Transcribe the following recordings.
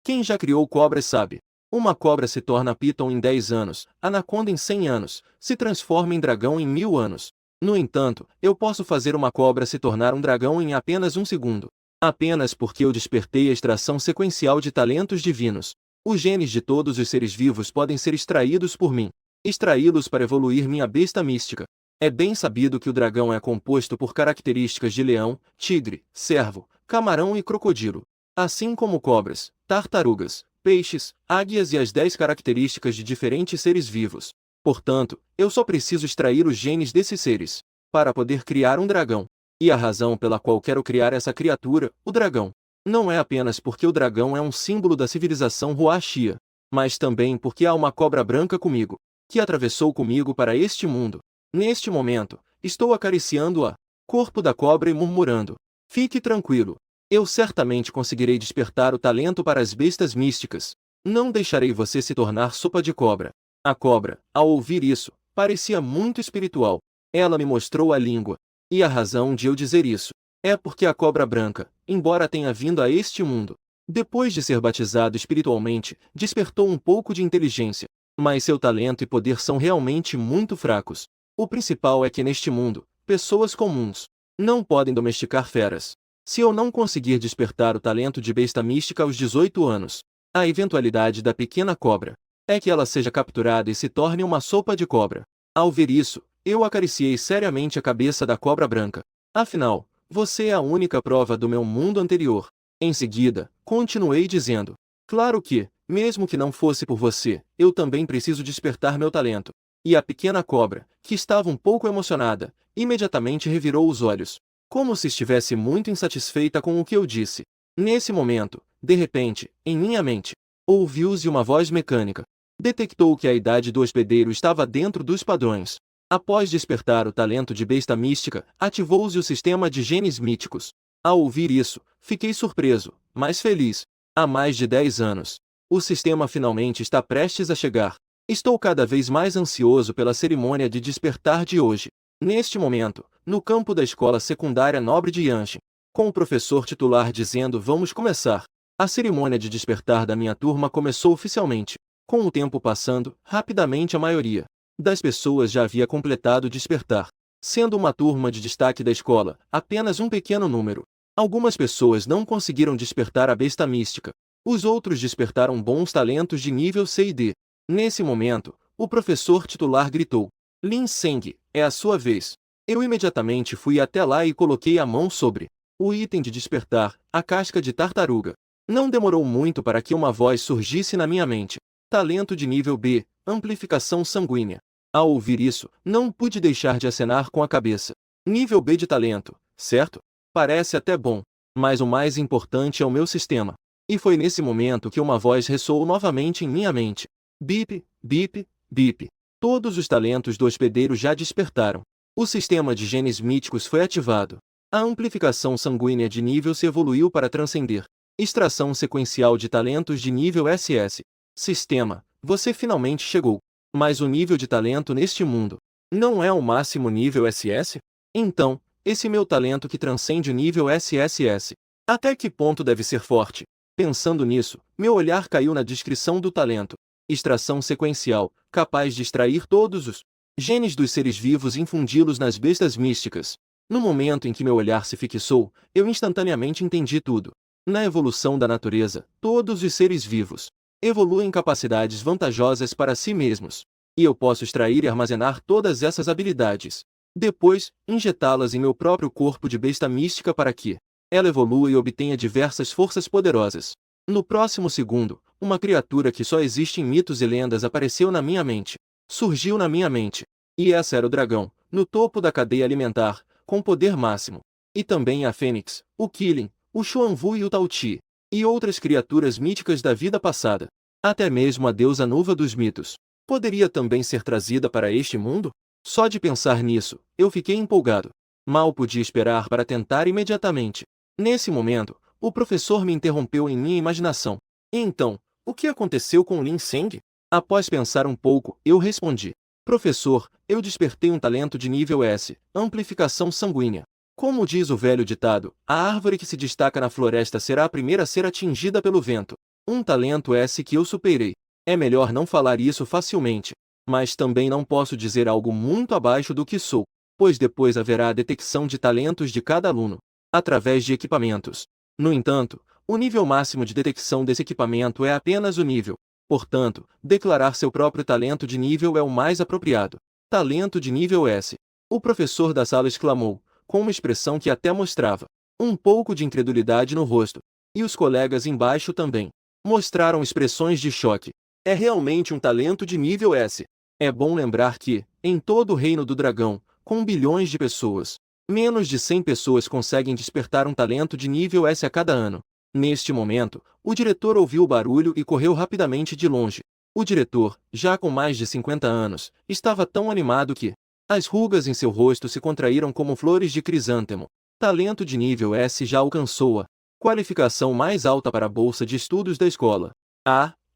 Quem já criou cobras sabe. Uma cobra se torna Python em 10 anos, anaconda em 100 anos, se transforma em dragão em 1000 anos. No entanto, eu posso fazer uma cobra se tornar um dragão em apenas um segundo. Apenas porque eu despertei a extração sequencial de talentos divinos. Os genes de todos os seres vivos podem ser extraídos por mim. Extraí-los para evoluir minha besta mística. É bem sabido que o dragão é composto por características de leão, tigre, cervo, camarão e crocodilo. Assim como cobras, tartarugas, peixes, águias e as 10 características de diferentes seres vivos. Portanto, eu só preciso extrair os genes desses seres, para poder criar um dragão. E a razão pela qual quero criar essa criatura, o dragão, não é apenas porque o dragão é um símbolo da civilização Huaxia, mas também porque há uma cobra branca comigo, que atravessou comigo para este mundo. Neste momento, estou acariciando o corpo da cobra e murmurando: fique tranquilo. Eu certamente conseguirei despertar o talento para as bestas místicas. Não deixarei você se tornar sopa de cobra. A cobra, ao ouvir isso, parecia muito espiritual. Ela me mostrou a língua. E a razão de eu dizer isso é porque a cobra branca, embora tenha vindo a este mundo, depois de ser batizado espiritualmente, despertou um pouco de inteligência. Mas seu talento e poder são realmente muito fracos. O principal é que neste mundo, pessoas comuns não podem domesticar feras. Se eu não conseguir despertar o talento de besta mística aos 18 anos, a eventualidade da pequena cobra é que ela seja capturada e se torne uma sopa de cobra. Ao ver isso, eu acariciei seriamente a cabeça da cobra branca. Afinal, você é a única prova do meu mundo anterior. Em seguida, continuei dizendo: claro que, mesmo que não fosse por você, eu também preciso despertar meu talento. E a pequena cobra, que estava um pouco emocionada, imediatamente revirou os olhos, como se estivesse muito insatisfeita com o que eu disse. Nesse momento, de repente, em minha mente, ouviu-se uma voz mecânica. Detectou que a idade do hospedeiro estava dentro dos padrões. Após despertar o talento de besta mística, ativou-se o sistema de genes míticos. Ao ouvir isso, fiquei surpreso, mas feliz. Há mais de 10 anos. O sistema finalmente está prestes a chegar. Estou cada vez mais ansioso pela cerimônia de despertar de hoje. Neste momento, no campo da escola secundária Nobre de Yanshin, com o professor titular dizendo: vamos começar. A cerimônia de despertar da minha turma começou oficialmente. Com o tempo passando, rapidamente a maioria das pessoas já havia completado o despertar. Sendo uma turma de destaque da escola, apenas um pequeno número. Algumas pessoas não conseguiram despertar a besta mística. Os outros despertaram bons talentos de nível C e D. Nesse momento, o professor titular gritou: Lin Seng, é a sua vez. Eu imediatamente fui até lá e coloquei a mão sobre o item de despertar, a casca de tartaruga. Não demorou muito para que uma voz surgisse na minha mente. Talento de nível B, amplificação sanguínea. Ao ouvir isso, não pude deixar de acenar com a cabeça. Nível B de talento, certo? Parece até bom. Mas o mais importante é o meu sistema. E foi nesse momento que uma voz ressoou novamente em minha mente. Bip, bip, bip. Todos os talentos do hospedeiro já despertaram. O sistema de genes míticos foi ativado. A amplificação sanguínea de nível C evoluiu para transcender. Extração sequencial de talentos de nível SS. Sistema, você finalmente chegou. Mas o nível de talento neste mundo não é o máximo nível SS? Então, esse meu talento que transcende o nível SSS, até que ponto deve ser forte? Pensando nisso, meu olhar caiu na descrição do talento. Extração sequencial, capaz de extrair todos os genes dos seres vivos e infundi-los nas bestas místicas. No momento em que meu olhar se fixou, eu instantaneamente entendi tudo. Na evolução da natureza, todos os seres vivos evoluem capacidades vantajosas para si mesmos. E eu posso extrair e armazenar todas essas habilidades. Depois, injetá-las em meu próprio corpo de besta mística para que ela evolua e obtenha diversas forças poderosas. No próximo segundo, uma criatura que só existe em mitos e lendas apareceu na minha mente. Surgiu na minha mente. E essa era o dragão, no topo da cadeia alimentar, com poder máximo. E também a Fênix, o Killing, o Xuanwu e o Tao-Ti. E outras criaturas míticas da vida passada. Até mesmo a deusa Nuva dos mitos. Poderia também ser trazida para este mundo? Só de pensar nisso, eu fiquei empolgado. Mal podia esperar para tentar imediatamente. Nesse momento, o professor me interrompeu em minha imaginação. E então, o que aconteceu com Lin Seng? Após pensar um pouco, eu respondi: professor, eu despertei um talento de nível S, amplificação sanguínea. Como diz o velho ditado, a árvore que se destaca na floresta será a primeira a ser atingida pelo vento. Um talento esse que eu superei. É melhor não falar isso facilmente. Mas também não posso dizer algo muito abaixo do que sou, pois depois haverá a detecção de talentos de cada aluno, através de equipamentos. No entanto, o nível máximo de detecção desse equipamento é apenas o nível. Portanto, declarar seu próprio talento de nível é o mais apropriado. Talento de nível S. O professor da sala exclamou, com uma expressão que até mostrava um pouco de incredulidade no rosto. E os colegas embaixo também mostraram expressões de choque. É realmente um talento de nível S. É bom lembrar que, em todo o reino do dragão, com bilhões de pessoas, menos de 100 pessoas conseguem despertar um talento de nível S a cada ano. Neste momento, o diretor ouviu o barulho e correu rapidamente de longe. O diretor, já com mais de 50 anos, estava tão animado que as rugas em seu rosto se contraíram como flores de crisântemo. Talento de nível S já alcançou a qualificação mais alta para a bolsa de estudos da escola.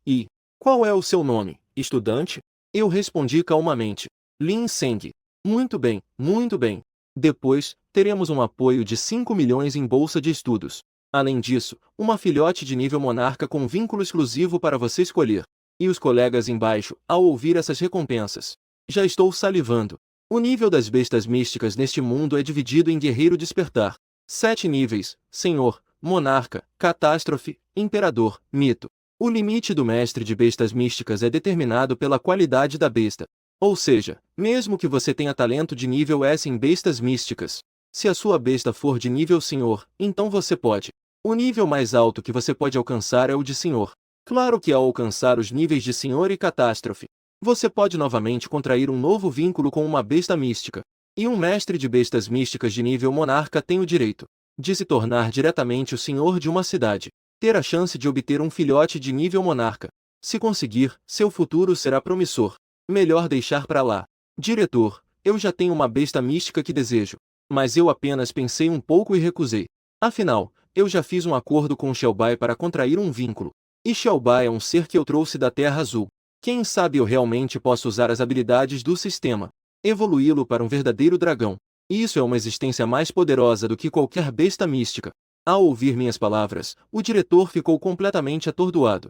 E qual é o seu nome, estudante? Eu respondi calmamente. Lin Seng. Muito bem, muito bem. Depois, teremos um apoio de 5 milhões em bolsa de estudos. Além disso, uma filhote de nível monarca com vínculo exclusivo para você escolher. E os colegas embaixo, ao ouvir essas recompensas. Já estou salivando. O nível das bestas místicas neste mundo é dividido em Guerreiro Despertar. 7 níveis: Senhor, Monarca, Catástrofe, Imperador, Mito. O limite do mestre de bestas místicas é determinado pela qualidade da besta. Ou seja, mesmo que você tenha talento de nível S em bestas místicas, se a sua besta for de nível Senhor, então você pode. O nível mais alto que você pode alcançar é o de Senhor. Claro que ao alcançar os níveis de Senhor e Catástrofe, você pode novamente contrair um novo vínculo com uma besta mística. E um mestre de bestas místicas de nível Monarca tem o direito de se tornar diretamente o senhor de uma cidade, ter a chance de obter um filhote de nível Monarca. Se conseguir, seu futuro será promissor. Melhor deixar pra lá. Diretor, eu já tenho uma besta mística que desejo. Mas eu apenas pensei um pouco e recusei. Afinal, eu já fiz um acordo com Shelby para contrair um vínculo. E Shelby é um ser que eu trouxe da Terra Azul. Quem sabe eu realmente posso usar as habilidades do sistema, evoluí-lo para um verdadeiro dragão. Isso é uma existência mais poderosa do que qualquer besta mística. Ao ouvir minhas palavras, o diretor ficou completamente atordoado.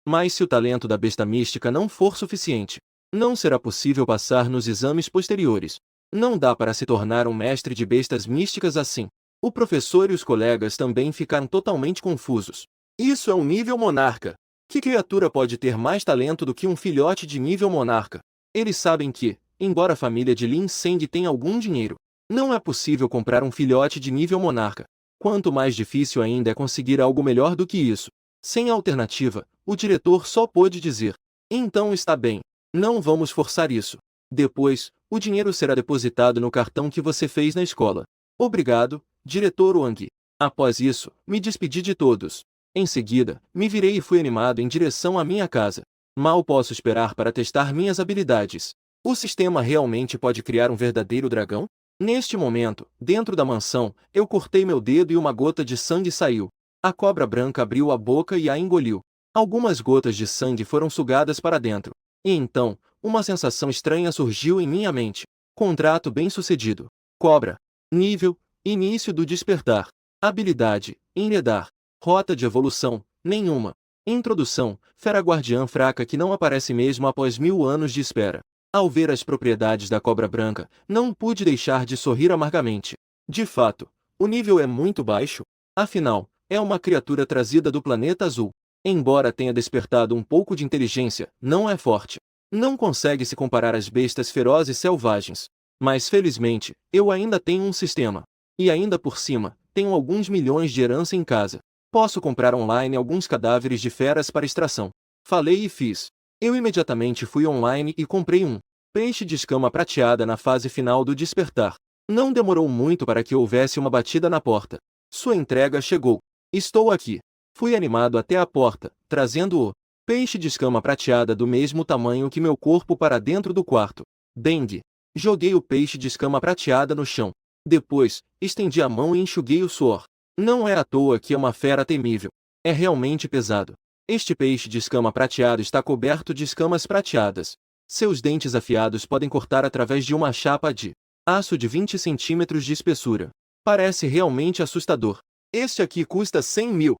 Mas se o talento da besta mística não for suficiente, não será possível passar nos exames posteriores. Não dá para se tornar um mestre de bestas místicas assim. O professor e os colegas também ficaram totalmente confusos. Isso é um nível monarca. Que criatura pode ter mais talento do que um filhote de nível monarca? Eles sabem que, embora a família de Lin Seng tenha algum dinheiro, não é possível comprar um filhote de nível monarca. Quanto mais difícil ainda é conseguir algo melhor do que isso. Sem alternativa, o diretor só pôde dizer: então está bem, não vamos forçar isso. Depois, o dinheiro será depositado no cartão que você fez na escola. Obrigado, diretor Wang. Após isso, me despedi de todos. Em seguida, me virei e fui animado em direção à minha casa. Mal posso esperar para testar minhas habilidades. O sistema realmente pode criar um verdadeiro dragão? Neste momento, dentro da mansão, eu cortei meu dedo e uma gota de sangue saiu. A cobra branca abriu a boca e a engoliu. Algumas gotas de sangue foram sugadas para dentro. E então, uma sensação estranha surgiu em minha mente. Contrato bem-sucedido. Cobra. Nível: início do despertar. Habilidade: enredar. Rota de evolução: nenhuma. Introdução: fera guardiã fraca que não aparece mesmo após 1000 anos de espera. Ao ver as propriedades da cobra branca, não pude deixar de sorrir amargamente. De fato, o nível é muito baixo. Afinal, é uma criatura trazida do planeta azul. Embora tenha despertado um pouco de inteligência, não é forte. Não consegue se comparar às bestas ferozes selvagens. Mas felizmente, eu ainda tenho um sistema. E ainda por cima, tenho alguns milhões de herança em casa. Posso comprar online alguns cadáveres de feras para extração. Falei e fiz. Eu imediatamente fui online e comprei um peixe de escama prateada na fase final do despertar. Não demorou muito para que houvesse uma batida na porta. Sua entrega chegou. Estou aqui. Fui animado até a porta, trazendo o peixe de escama prateada do mesmo tamanho que meu corpo para dentro do quarto. Dengue. Joguei o peixe de escama prateada no chão. Depois, estendi a mão e enxuguei o suor. Não é à toa que é uma fera temível. É realmente pesado. Este peixe de escama prateado está coberto de escamas prateadas. Seus dentes afiados podem cortar através de uma chapa de aço de 20 centímetros de espessura. Parece realmente assustador. Este aqui custa 100 mil.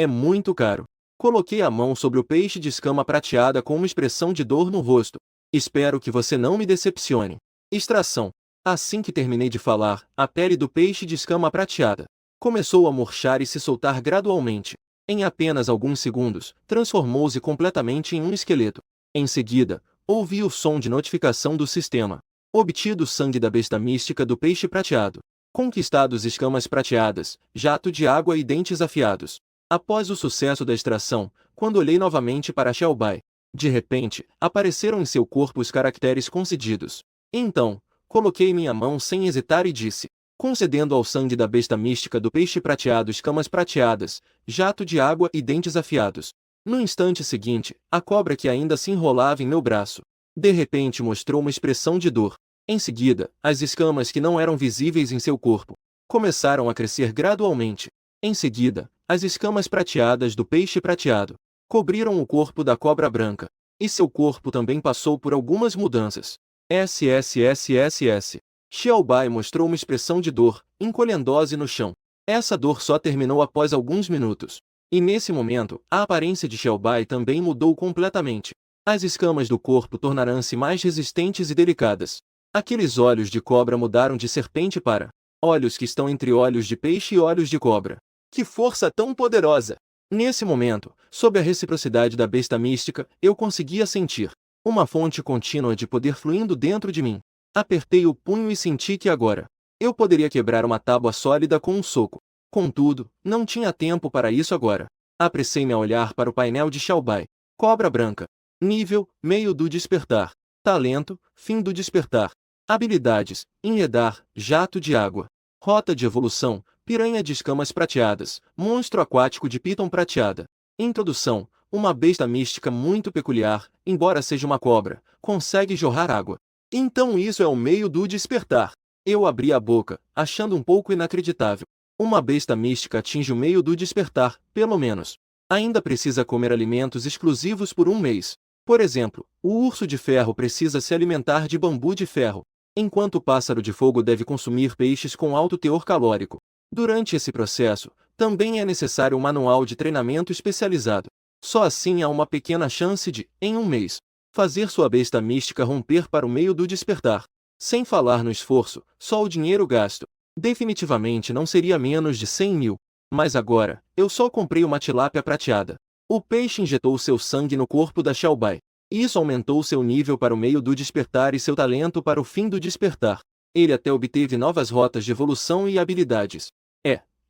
É muito caro. Coloquei a mão sobre o peixe de escama prateada com uma expressão de dor no rosto. Espero que você não me decepcione. Extração. Assim que terminei de falar, a pele do peixe de escama prateada começou a murchar e se soltar gradualmente. Em apenas alguns segundos, transformou-se completamente em um esqueleto. Em seguida, ouvi o som de notificação do sistema. Obtido sangue da besta mística do peixe prateado. Conquistados escamas prateadas, jato de água e dentes afiados. Após o sucesso da extração, quando olhei novamente para Xiaobai, de repente, apareceram em seu corpo os caracteres concedidos. Então, coloquei minha mão sem hesitar e disse: concedendo ao sangue da besta mística do peixe prateado escamas prateadas, jato de água e dentes afiados. No instante seguinte, a cobra que ainda se enrolava em meu braço, de repente mostrou uma expressão de dor. Em seguida, as escamas que não eram visíveis em seu corpo começaram a crescer gradualmente. Em seguida, as escamas prateadas do peixe prateado cobriram o corpo da cobra branca, e seu corpo também passou por algumas mudanças. SSSSS. Xiaobai mostrou uma expressão de dor, encolhendo-se no chão. Essa dor só terminou após alguns minutos. E nesse momento, a aparência de Xiaobai também mudou completamente. As escamas do corpo tornaram-se mais resistentes e delicadas. Aqueles olhos de cobra mudaram de serpente para olhos que estão entre olhos de peixe e olhos de cobra. Que força tão poderosa! Nesse momento, sob a reciprocidade da besta mística, eu conseguia sentir uma fonte contínua de poder fluindo dentro de mim. Apertei o punho e senti que agora eu poderia quebrar uma tábua sólida com um soco. Contudo, não tinha tempo para isso agora. Apressei-me a olhar para o painel de Xiaobai. Cobra branca. Nível, meio do despertar. Talento, fim do despertar. Habilidades, enredar, jato de água. Rota de evolução, piranha de escamas prateadas, monstro aquático de piton prateada. Introdução, uma besta mística muito peculiar, embora seja uma cobra, consegue jorrar água. Então isso é o meio do despertar. Eu abri a boca, achando um pouco inacreditável. Uma besta mística atinge o meio do despertar, pelo menos. Ainda precisa comer alimentos exclusivos por um mês. Por exemplo, o urso de ferro precisa se alimentar de bambu de ferro, enquanto o pássaro de fogo deve consumir peixes com alto teor calórico. Durante esse processo, também é necessário um manual de treinamento especializado. Só assim há uma pequena chance de, em um mês, fazer sua besta mística romper para o meio do despertar. Sem falar no esforço, só o dinheiro gasto. Definitivamente não seria menos de 100 mil. Mas agora, eu só comprei uma tilápia prateada. O peixe injetou seu sangue no corpo da Xiaobai. Isso aumentou seu nível para o meio do despertar e seu talento para o fim do despertar. Ele até obteve novas rotas de evolução e habilidades.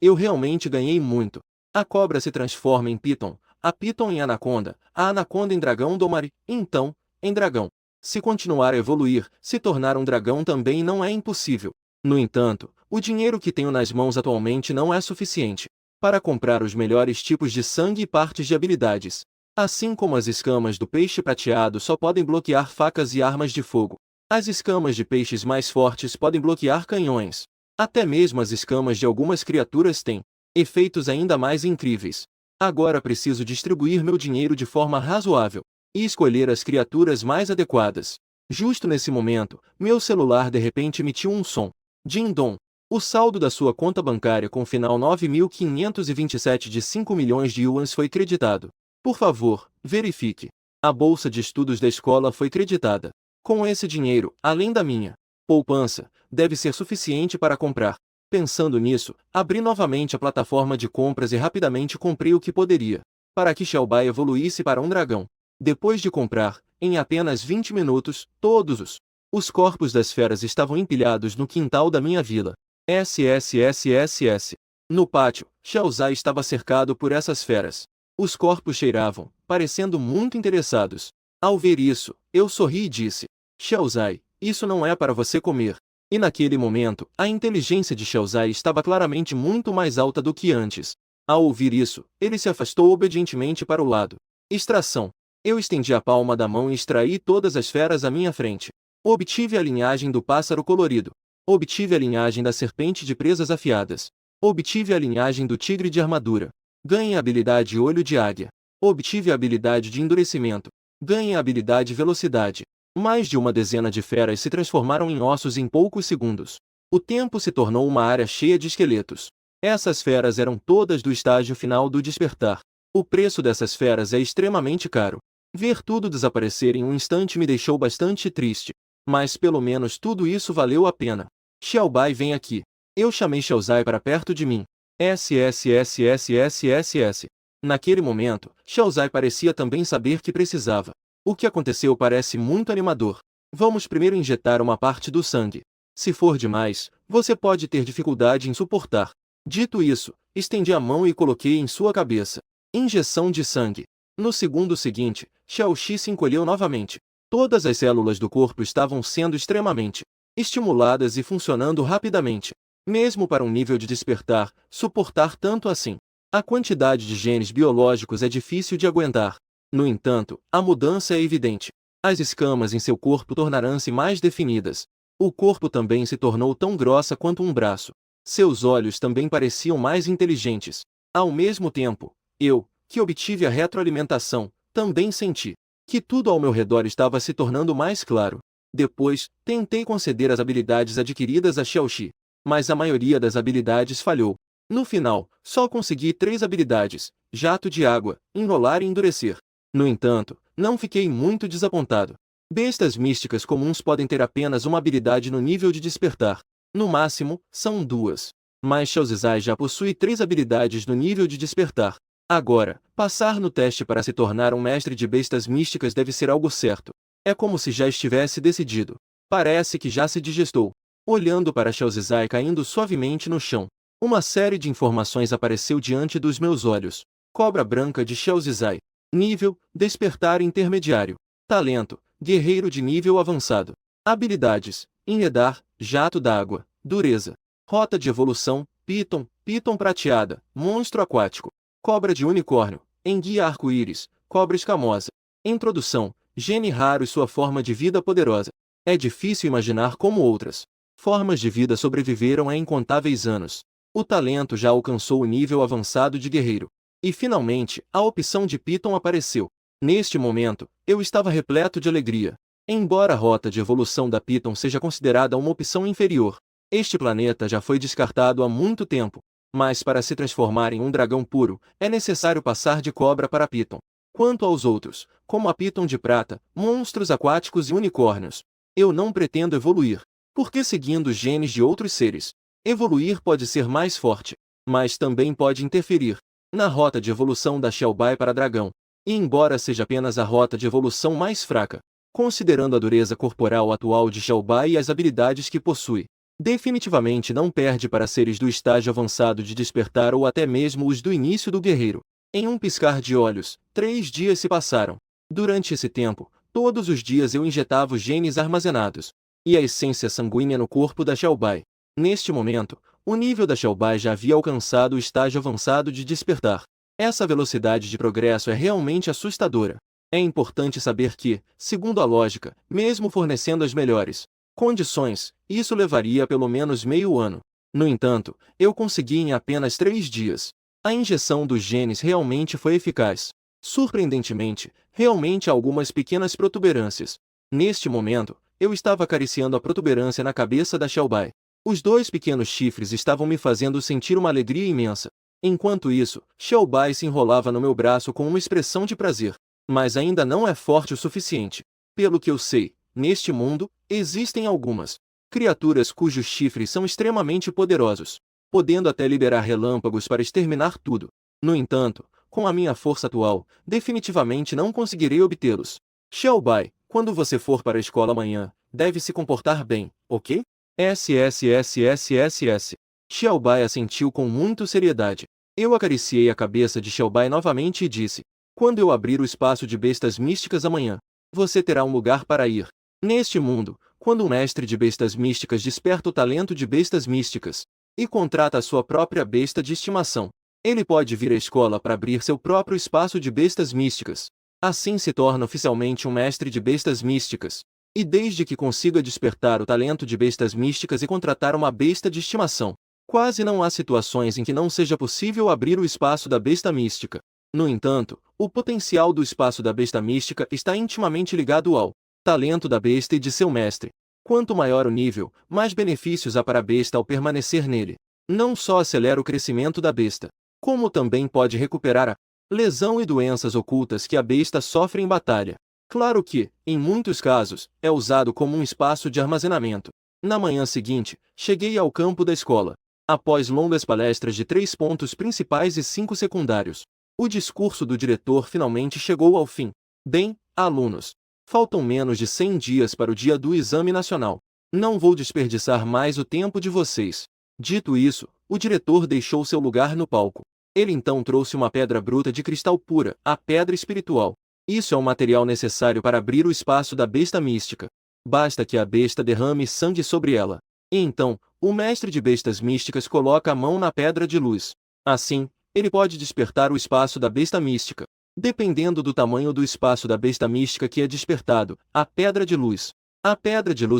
Eu realmente ganhei muito. A cobra se transforma em piton, a piton em anaconda, a anaconda em dragão domari, então, em dragão. Se continuar a evoluir, se tornar um dragão também não é impossível. No entanto, o dinheiro que tenho nas mãos atualmente não é suficiente para comprar os melhores tipos de sangue e partes de habilidades. Assim como as escamas do peixe prateado só podem bloquear facas e armas de fogo. As escamas de peixes mais fortes podem bloquear canhões. Até mesmo as escamas de algumas criaturas têm efeitos ainda mais incríveis. Agora preciso distribuir meu dinheiro de forma razoável e escolher as criaturas mais adequadas. Justo nesse momento, meu celular de repente emitiu um som. Ding-dong. O saldo da sua conta bancária com final 9.527 de 5 milhões de yuans foi creditado. Por favor, verifique. A bolsa de estudos da escola foi creditada. Com esse dinheiro, além da minha poupança, deve ser suficiente para comprar. Pensando nisso, abri novamente a plataforma de compras e rapidamente comprei o que poderia, para que Xiaobai evoluísse para um dragão. Depois de comprar, em apenas 20 minutos, todos os corpos das feras estavam empilhados no quintal da minha vila. SSSSS. No pátio, Xiaozai estava cercado por essas feras. Os corpos cheiravam, parecendo muito interessados. Ao ver isso, eu sorri e disse: Xiaozai, isso não é para você comer. E naquele momento, a inteligência de Xiaozai estava claramente muito mais alta do que antes. Ao ouvir isso, ele se afastou obedientemente para o lado. Extração. Eu estendi a palma da mão e extraí todas as feras à minha frente. Obtive a linhagem do pássaro colorido. Obtive a linhagem da serpente de presas afiadas. Obtive a linhagem do tigre de armadura. Ganhe a habilidade olho de águia. Obtive a habilidade de endurecimento. Ganhe a habilidade velocidade. Mais de uma dezena de feras se transformaram em ossos em poucos segundos. O tempo se tornou uma área cheia de esqueletos. Essas feras eram todas do estágio final do despertar. O preço dessas feras é extremamente caro. Ver tudo desaparecer em um instante me deixou bastante triste. Mas pelo menos tudo isso valeu a pena. Xiaobai, vem aqui. Eu chamei Xiaozai para perto de mim. SSSSSSS. Naquele momento, Xiaozai parecia também saber que precisava. O que aconteceu parece muito animador. Vamos primeiro injetar uma parte do sangue. Se for demais, você pode ter dificuldade em suportar. Dito isso, estendi a mão e coloquei em sua cabeça. Injeção de sangue. No segundo seguinte, Xiaoxi se encolheu novamente. Todas as células do corpo estavam sendo extremamente estimuladas e funcionando rapidamente. Mesmo para um nível de despertar, suportar tanto assim. A quantidade de genes biológicos é difícil de aguentar. No entanto, a mudança é evidente. As escamas em seu corpo tornarão-se mais definidas. O corpo também se tornou tão grossa quanto um braço. Seus olhos também pareciam mais inteligentes. Ao mesmo tempo, eu, que obtive a retroalimentação, também senti que tudo ao meu redor estava se tornando mais claro. Depois, tentei conceder as habilidades adquiridas a Xiaoxi, mas a maioria das habilidades falhou. No final, só consegui 3 habilidades: jato de água, enrolar e endurecer. No entanto, não fiquei muito desapontado. Bestas místicas comuns podem ter apenas uma habilidade no nível de despertar. No máximo, são 2. Mas Xiaozai já possui 3 habilidades no nível de despertar. Agora, passar no teste para se tornar um mestre de bestas místicas deve ser algo certo. É como se já estivesse decidido. Parece que já se digestou. Olhando para Xiaozai caindo suavemente no chão, uma série de informações apareceu diante dos meus olhos. Cobra branca de Xiaozai. Nível: despertar intermediário. Talento: guerreiro de nível avançado. Habilidades: enredar, jato d'água, dureza. Rota de evolução: Piton, Piton prateada, monstro aquático. Cobra de unicórnio, enguia arco-íris, cobra escamosa. Introdução: gene raro e sua forma de vida poderosa. É difícil imaginar como outras formas de vida sobreviveram a incontáveis anos. O talento já alcançou o nível avançado de guerreiro. E finalmente, a opção de Piton apareceu. Neste momento, eu estava repleto de alegria. Embora a rota de evolução da Piton seja considerada uma opção inferior, este planeta já foi descartado há muito tempo. Mas para se transformar em um dragão puro, é necessário passar de cobra para Piton. Quanto aos outros, como a Piton de prata, monstros aquáticos e unicórnios, eu não pretendo evoluir, porque seguindo os genes de outros seres, evoluir pode ser mais forte, mas também pode interferir na rota de evolução da Xiaobai para dragão. E embora seja apenas a rota de evolução mais fraca, considerando a dureza corporal atual de Xiaobai e as habilidades que possui, definitivamente não perde para seres do estágio avançado de despertar ou até mesmo os do início do guerreiro. Em um piscar de olhos, 3 dias se passaram. Durante esse tempo, todos os dias eu injetava os genes armazenados e a essência sanguínea no corpo da Xiaobai. Neste momento, o nível da Xiaobai já havia alcançado o estágio avançado de despertar. Essa velocidade de progresso é realmente assustadora. É importante saber que, segundo a lógica, mesmo fornecendo as melhores condições, isso levaria pelo menos meio ano. No entanto, eu consegui em apenas 3 dias. A injeção dos genes realmente foi eficaz. Surpreendentemente, realmente há algumas pequenas protuberâncias. Neste momento, eu estava acariciando a protuberância na cabeça da Xiaobai. Os 2 pequenos chifres estavam me fazendo sentir uma alegria imensa. Enquanto isso, Xiaobai se enrolava no meu braço com uma expressão de prazer. Mas ainda não é forte o suficiente. Pelo que eu sei, neste mundo, existem algumas criaturas cujos chifres são extremamente poderosos, podendo até liberar relâmpagos para exterminar tudo. No entanto, com a minha força atual, definitivamente não conseguirei obtê-los. Xiaobai, quando você for para a escola amanhã, deve se comportar bem, ok? SSSSSS. Xiaobai assentiu com muita seriedade. Eu acariciei a cabeça de Xiaobai novamente e disse: quando eu abrir o espaço de bestas místicas amanhã, você terá um lugar para ir. Neste mundo, quando um mestre de bestas místicas desperta o talento de bestas místicas e contrata a sua própria besta de estimação, ele pode vir à escola para abrir seu próprio espaço de bestas místicas. Assim se torna oficialmente um mestre de bestas místicas. E desde que consiga despertar o talento de bestas místicas e contratar uma besta de estimação, quase não há situações em que não seja possível abrir o espaço da besta mística. No entanto, o potencial do espaço da besta mística está intimamente ligado ao talento da besta e de seu mestre. Quanto maior o nível, mais benefícios há para a besta ao permanecer nele. não só acelera o crescimento da besta, como também pode recuperar a lesão e doenças ocultas que a besta sofre em batalha. Claro que, em muitos casos, é usado como um espaço de armazenamento. Na manhã seguinte, cheguei ao campo da escola. Após longas palestras de 3 pontos principais e 5 secundários, o discurso do diretor finalmente chegou ao fim. Bem, alunos, faltam menos de 100 dias para o dia do exame nacional. Não vou desperdiçar mais o tempo de vocês. Dito isso, o diretor deixou seu lugar no palco. Ele então trouxe uma pedra bruta de cristal pura, a pedra espiritual. Isso é o material necessário para abrir o espaço da besta mística. Basta que a besta derrame sangue sobre ela. E então, o mestre de bestas místicas coloca a mão na pedra de luz. Assim, ele pode despertar o espaço da besta mística. Dependendo do tamanho do espaço da besta mística que é despertado, a pedra de luz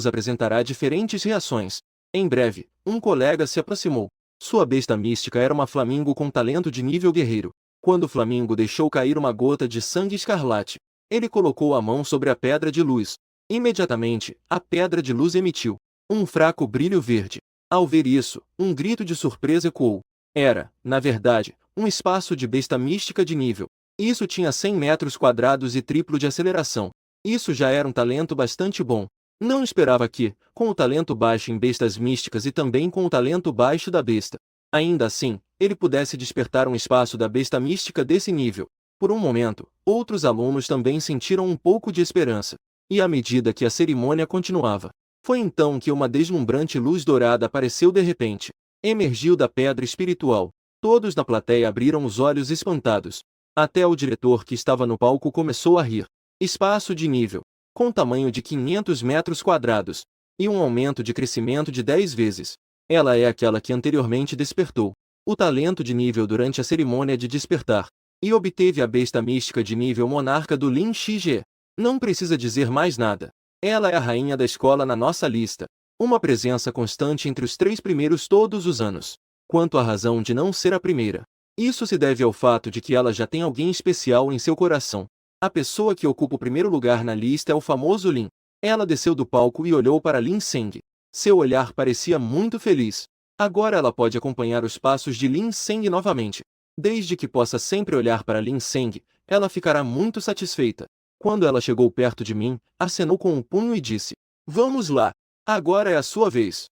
apresentará diferentes reações. Em breve, um colega se aproximou. Sua besta mística era uma flamingo com talento de nível guerreiro. Quando o flamingo deixou cair uma gota de sangue escarlate, ele colocou a mão sobre a pedra de luz. Imediatamente, a pedra de luz emitiu um fraco brilho verde. Ao ver isso, um grito de surpresa ecoou. Era, na verdade, um espaço de besta mística de nível. Isso tinha 100 metros quadrados e triplo de aceleração. Isso já era um talento bastante bom. Não esperava que, com o talento baixo em bestas místicas e também com o talento baixo da besta, ainda assim, ele pudesse despertar um espaço da besta mística desse nível. Por um momento, outros alunos também sentiram um pouco de esperança. E à medida que a cerimônia continuava, foi então que uma deslumbrante luz dourada apareceu de repente. Emergiu da pedra espiritual. Todos na plateia abriram os olhos espantados. Até o diretor que estava no palco começou a rir. Espaço de nível, com tamanho de 500 metros quadrados, e um aumento de crescimento de 10 vezes. Ela é aquela que anteriormente despertou o talento de nível durante a cerimônia de despertar, e obteve a besta mística de nível monarca do Lin Shige. Não precisa dizer mais nada. Ela é a rainha da escola na nossa lista. Uma presença constante entre os 3 primeiros todos os anos. Quanto à razão de não ser a primeira, isso se deve ao fato de que ela já tem alguém especial em seu coração. A pessoa que ocupa o primeiro lugar na lista é o famoso Lin. Ela desceu do palco e olhou para Lin Seng. Seu olhar parecia muito feliz. Agora ela pode acompanhar os passos de Lin Seng novamente. Desde que possa sempre olhar para Lin Seng, ela ficará muito satisfeita. Quando ela chegou perto de mim, acenou com o punho e disse: "Vamos lá! Agora é a sua vez."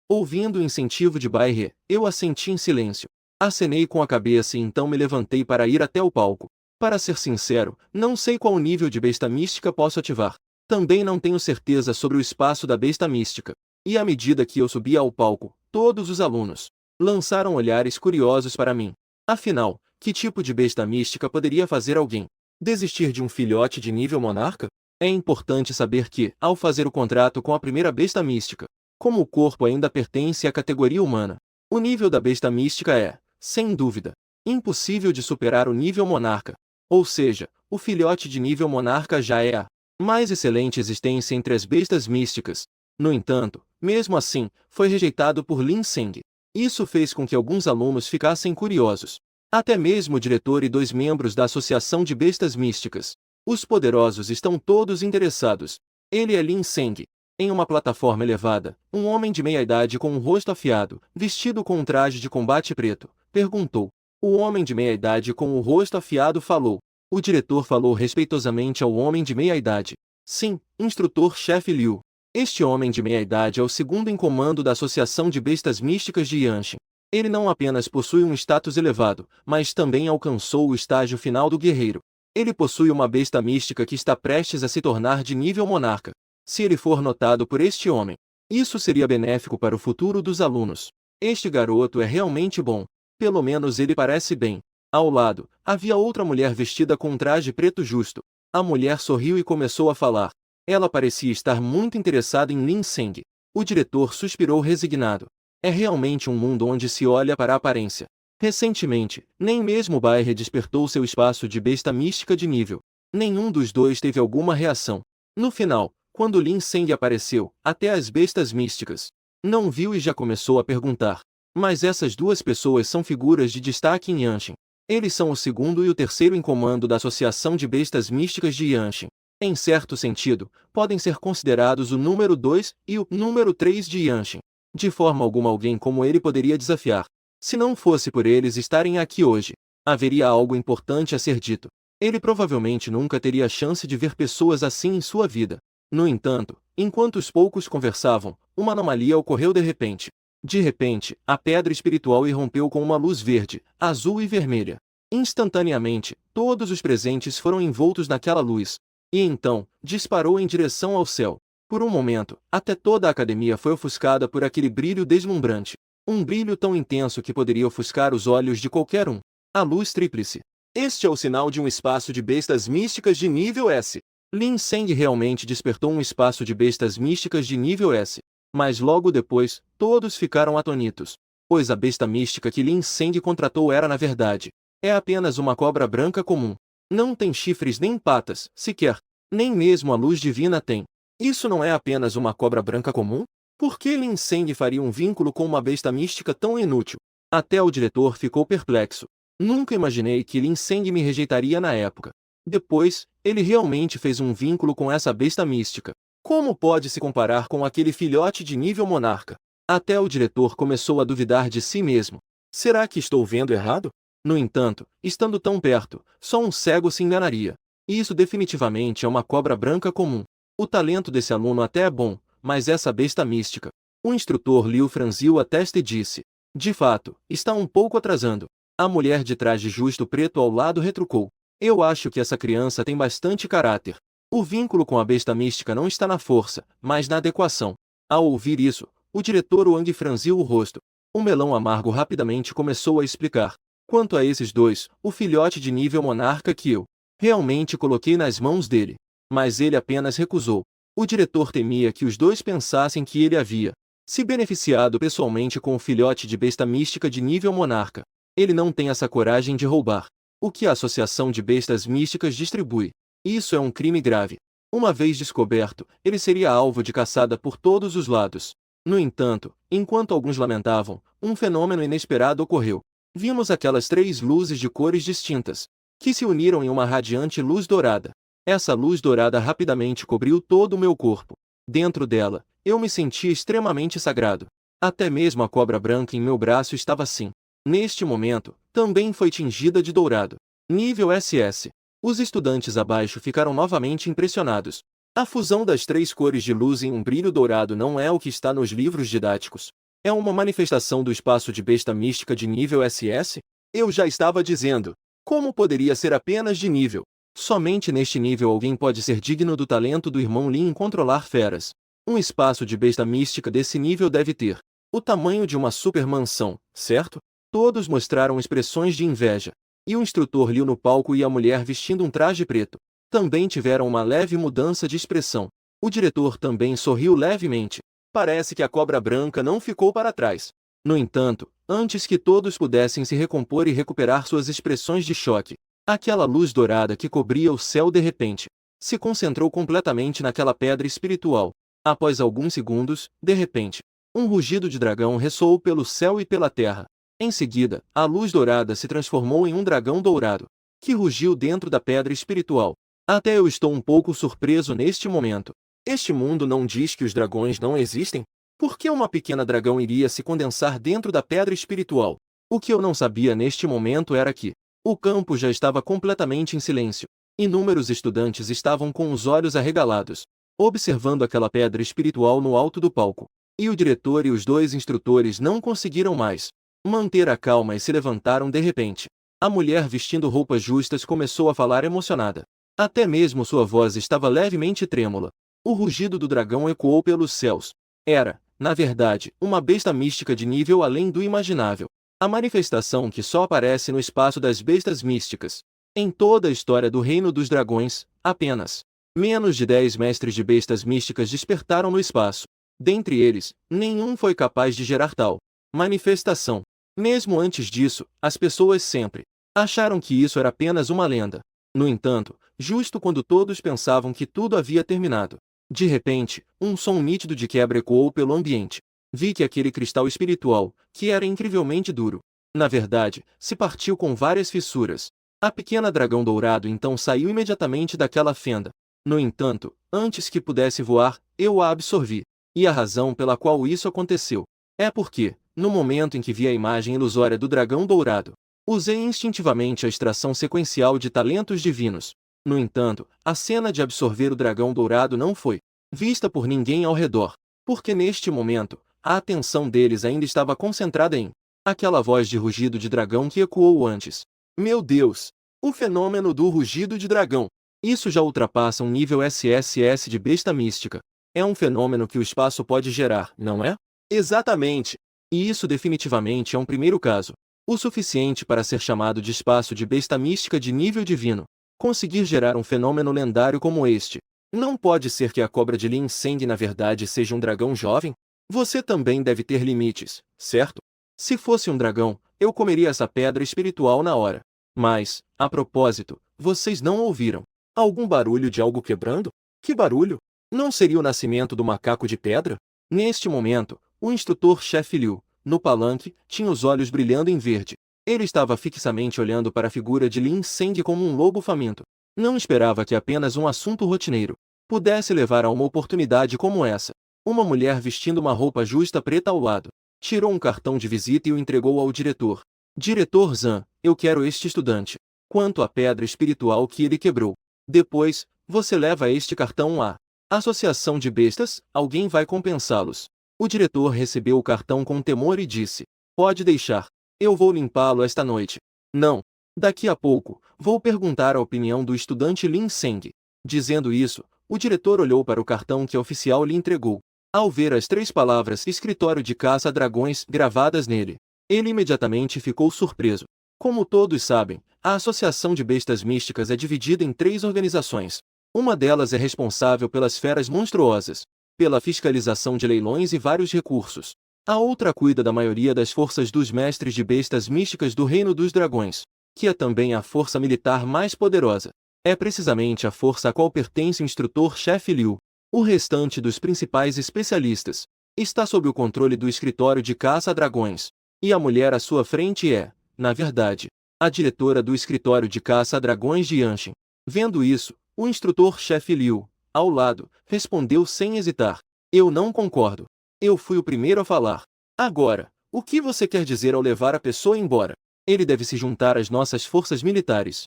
Ouvindo o incentivo de Bai He, eu assenti em silêncio. Acenei com a cabeça e então me levantei para ir até o palco. Para ser sincero, não sei qual nível de besta mística posso ativar. Também não tenho certeza sobre o espaço da besta mística. E à medida que eu subia ao palco, todos os alunos lançaram olhares curiosos para mim. Afinal, que tipo de besta mística poderia fazer alguém desistir de um filhote de nível monarca? É importante saber que, ao fazer o contrato com a primeira besta mística, como o corpo ainda pertence à categoria humana, o nível da besta mística é, sem dúvida, impossível de superar o nível monarca. Ou seja, o filhote de nível monarca já é a mais excelente existência entre as bestas místicas. No entanto, mesmo assim, foi rejeitado por Lin Seng. Isso fez com que alguns alunos ficassem curiosos. Até mesmo o diretor e 2 membros da Associação de Bestas Místicas. Os poderosos estão todos interessados. Ele é Lin Seng. Em uma plataforma elevada, um homem de meia-idade com um rosto afiado, vestido com um traje de combate preto, perguntou. O homem de meia-idade com o rosto afiado falou. O diretor falou respeitosamente ao homem de meia-idade. Sim, instrutor-chefe Liu. Este homem de meia-idade é o segundo em comando da Associação de Bestas Místicas de Yanshin. Ele não apenas possui um status elevado, mas também alcançou o estágio final do guerreiro. Ele possui uma besta mística que está prestes a se tornar de nível monarca. Se ele for notado por este homem, isso seria benéfico para o futuro dos alunos. Este garoto é realmente bom. Pelo menos ele parece bem. Ao lado, havia outra mulher vestida com um traje preto justo. A mulher sorriu e começou a falar. Ela parecia estar muito interessada em Lin Seng. O diretor suspirou resignado. É realmente um mundo onde se olha para a aparência. Recentemente, nem mesmo Bai He despertou seu espaço de besta mística de nível. Nenhum dos dois teve alguma reação. No final, quando Lin Seng apareceu, até as bestas místicas não viu e já começou a perguntar. Mas essas 2 pessoas são figuras de destaque em Yanshin. Eles são o segundo e o terceiro em comando da Associação de Bestas Místicas de Yanshin. Em certo sentido, podem ser considerados o número 2 e o número 3 de Yanshin. De forma alguma alguém como ele poderia desafiar. Se não fosse por eles estarem aqui hoje, haveria algo importante a ser dito. Ele provavelmente nunca teria a chance de ver pessoas assim em sua vida. No entanto, enquanto os poucos conversavam, uma anomalia ocorreu de repente. De repente, a pedra espiritual irrompeu com uma luz verde, azul e vermelha. Instantaneamente, todos os presentes foram envoltos naquela luz. E então, disparou em direção ao céu. Por um momento, até toda a academia foi ofuscada por aquele brilho deslumbrante. Um brilho tão intenso que poderia ofuscar os olhos de qualquer um. A luz tríplice. Este é o sinal de um espaço de bestas místicas de nível S. Lin Seng realmente despertou um espaço de bestas místicas de nível S. Mas logo depois, todos ficaram atônitos. Pois a besta mística que Lin Seng contratou era na verdade. É apenas uma cobra branca comum. Não tem chifres nem patas, sequer. Nem mesmo a luz divina tem. Isso não é apenas uma cobra branca comum? Por que Lin Seng faria um vínculo com uma besta mística tão inútil? Até o diretor ficou perplexo. Nunca imaginei que Lin Seng me rejeitaria na época. Depois, ele realmente fez um vínculo com essa besta mística. Como pode se comparar com aquele filhote de nível monarca? Até o diretor começou a duvidar de si mesmo. Será que estou vendo errado? No entanto, estando tão perto, só um cego se enganaria. Isso definitivamente é uma cobra branca comum. O talento desse aluno até é bom, mas essa besta mística. O instrutor Liu franziu a testa e disse: de fato, está um pouco atrasando. A mulher de traje justo preto ao lado retrucou: eu acho que essa criança tem bastante caráter. O vínculo com a besta mística não está na força, mas na adequação. Ao ouvir isso, o diretor Wang franziu o rosto. O melão amargo rapidamente começou a explicar. Quanto a esses dois, o filhote de nível monarca que eu realmente coloquei nas mãos dele. Mas ele apenas recusou. O diretor temia que os dois pensassem que ele havia se beneficiado pessoalmente com o filhote de besta mística de nível monarca. Ele não tem essa coragem de roubar o que a Associação de Bestas Místicas distribui. Isso é um crime grave. Uma vez descoberto, ele seria alvo de caçada por todos os lados. No entanto, enquanto alguns lamentavam, um fenômeno inesperado ocorreu. Vimos aquelas 3 luzes de cores distintas, que se uniram em uma radiante luz dourada. Essa luz dourada rapidamente cobriu todo o meu corpo. Dentro dela, eu me sentia extremamente sagrado. Até mesmo a cobra branca em meu braço estava assim. Neste momento, também foi tingida de dourado. Nível SS. Os estudantes abaixo ficaram novamente impressionados. A fusão das 3 cores de luz em um brilho dourado não é o que está nos livros didáticos. É uma manifestação do espaço de besta mística de nível SS? Eu já estava dizendo. Como poderia ser apenas de nível? Somente neste nível alguém pode ser digno do talento do irmão Lin em controlar feras. Um espaço de besta mística desse nível deve ter o tamanho de uma supermansão, certo? Todos mostraram expressões de inveja. E o instrutor Liu no palco e a mulher vestindo um traje preto também tiveram uma leve mudança de expressão. O diretor também sorriu levemente. Parece que a cobra branca não ficou para trás. No entanto, antes que todos pudessem se recompor e recuperar suas expressões de choque, aquela luz dourada que cobria o céu de repente se concentrou completamente naquela pedra espiritual. Após alguns segundos, de repente, um rugido de dragão ressoou pelo céu e pela terra. Em seguida, a luz dourada se transformou em um dragão dourado, que rugiu dentro da pedra espiritual. Até eu estou um pouco surpreso neste momento. Este mundo não diz que os dragões não existem? Por que uma pequena dragão iria se condensar dentro da pedra espiritual? O que eu não sabia neste momento era que o campo já estava completamente em silêncio. Inúmeros estudantes estavam com os olhos arregalados, observando aquela pedra espiritual no alto do palco. E o diretor e os 2 instrutores não conseguiram mais manter a calma e se levantaram de repente. A mulher vestindo roupas justas começou a falar emocionada. Até mesmo sua voz estava levemente trêmula. O rugido do dragão ecoou pelos céus. Era, na verdade, uma besta mística de nível além do imaginável. A manifestação que só aparece no espaço das bestas místicas. Em toda a história do Reino dos Dragões, apenas menos de 10 mestres de bestas místicas despertaram no espaço. Dentre eles, nenhum foi capaz de gerar tal manifestação. Mesmo antes disso, as pessoas sempre acharam que isso era apenas uma lenda. No entanto, justo quando todos pensavam que tudo havia terminado, de repente, um som nítido de quebra ecoou pelo ambiente. Vi que aquele cristal espiritual, que era incrivelmente duro, na verdade, se partiu com várias fissuras. A pequena dragão dourado então saiu imediatamente daquela fenda. No entanto, antes que pudesse voar, eu a absorvi. E a razão pela qual isso aconteceu É porque, no momento em que vi a imagem ilusória do dragão dourado, usei instintivamente a extração sequencial de talentos divinos. No entanto, a cena de absorver o dragão dourado não foi vista por ninguém ao redor, porque neste momento, a atenção deles ainda estava concentrada em aquela voz de rugido de dragão que ecoou antes. Meu Deus! O fenômeno do rugido de dragão. Isso já ultrapassa um nível SSS de besta mística. É um fenômeno que o espaço pode gerar, não é? Exatamente. E isso definitivamente é um primeiro caso. O suficiente para ser chamado de espaço de besta mística de nível divino. Conseguir gerar um fenômeno lendário como este. Não pode ser que a cobra de Lin Seng na verdade seja um dragão jovem? Você também deve ter limites, certo? Se fosse um dragão, eu comeria essa pedra espiritual na hora. Mas, a propósito, vocês não ouviram algum barulho de algo quebrando? Que barulho? Não seria o nascimento do macaco de pedra? Neste momento, o instrutor-chefe Liu, no palanque, tinha os olhos brilhando em verde. Ele estava fixamente olhando para a figura de Lin Seng como um lobo faminto. Não esperava que apenas um assunto rotineiro pudesse levar a uma oportunidade como essa. Uma mulher vestindo uma roupa justa preta ao lado, tirou um cartão de visita e o entregou ao diretor. Diretor Zhan, eu quero este estudante. Quanto à pedra espiritual que ele quebrou. Depois, você leva este cartão à Associação de Bestas, alguém vai compensá-los. O diretor recebeu o cartão com temor e disse, pode deixar. Eu vou limpá-lo esta noite. Não. Daqui a pouco, vou perguntar a opinião do estudante Lin Seng. Dizendo isso, o diretor olhou para o cartão que a oficial lhe entregou. Ao ver as 3 palavras Escritório de Caça-Dragões gravadas nele, ele imediatamente ficou surpreso. Como todos sabem, a Associação de Bestas Místicas é dividida em 3 organizações. Uma delas é responsável pelas feras monstruosas, pela fiscalização de leilões e vários recursos. A outra cuida da maioria das forças dos mestres de bestas místicas do Reino dos Dragões, que é também a força militar mais poderosa. É precisamente a força a qual pertence o instrutor-chefe Liu. O restante dos principais especialistas está sob o controle do Escritório de Caça-Dragões. E a mulher à sua frente é, na verdade, a diretora do Escritório de Caça-Dragões de Yanshin. Vendo isso, o instrutor-chefe Liu, ao lado, respondeu sem hesitar. Eu não concordo. Eu fui o primeiro a falar. Agora, o que você quer dizer ao levar a pessoa embora? Ele deve se juntar às nossas forças militares.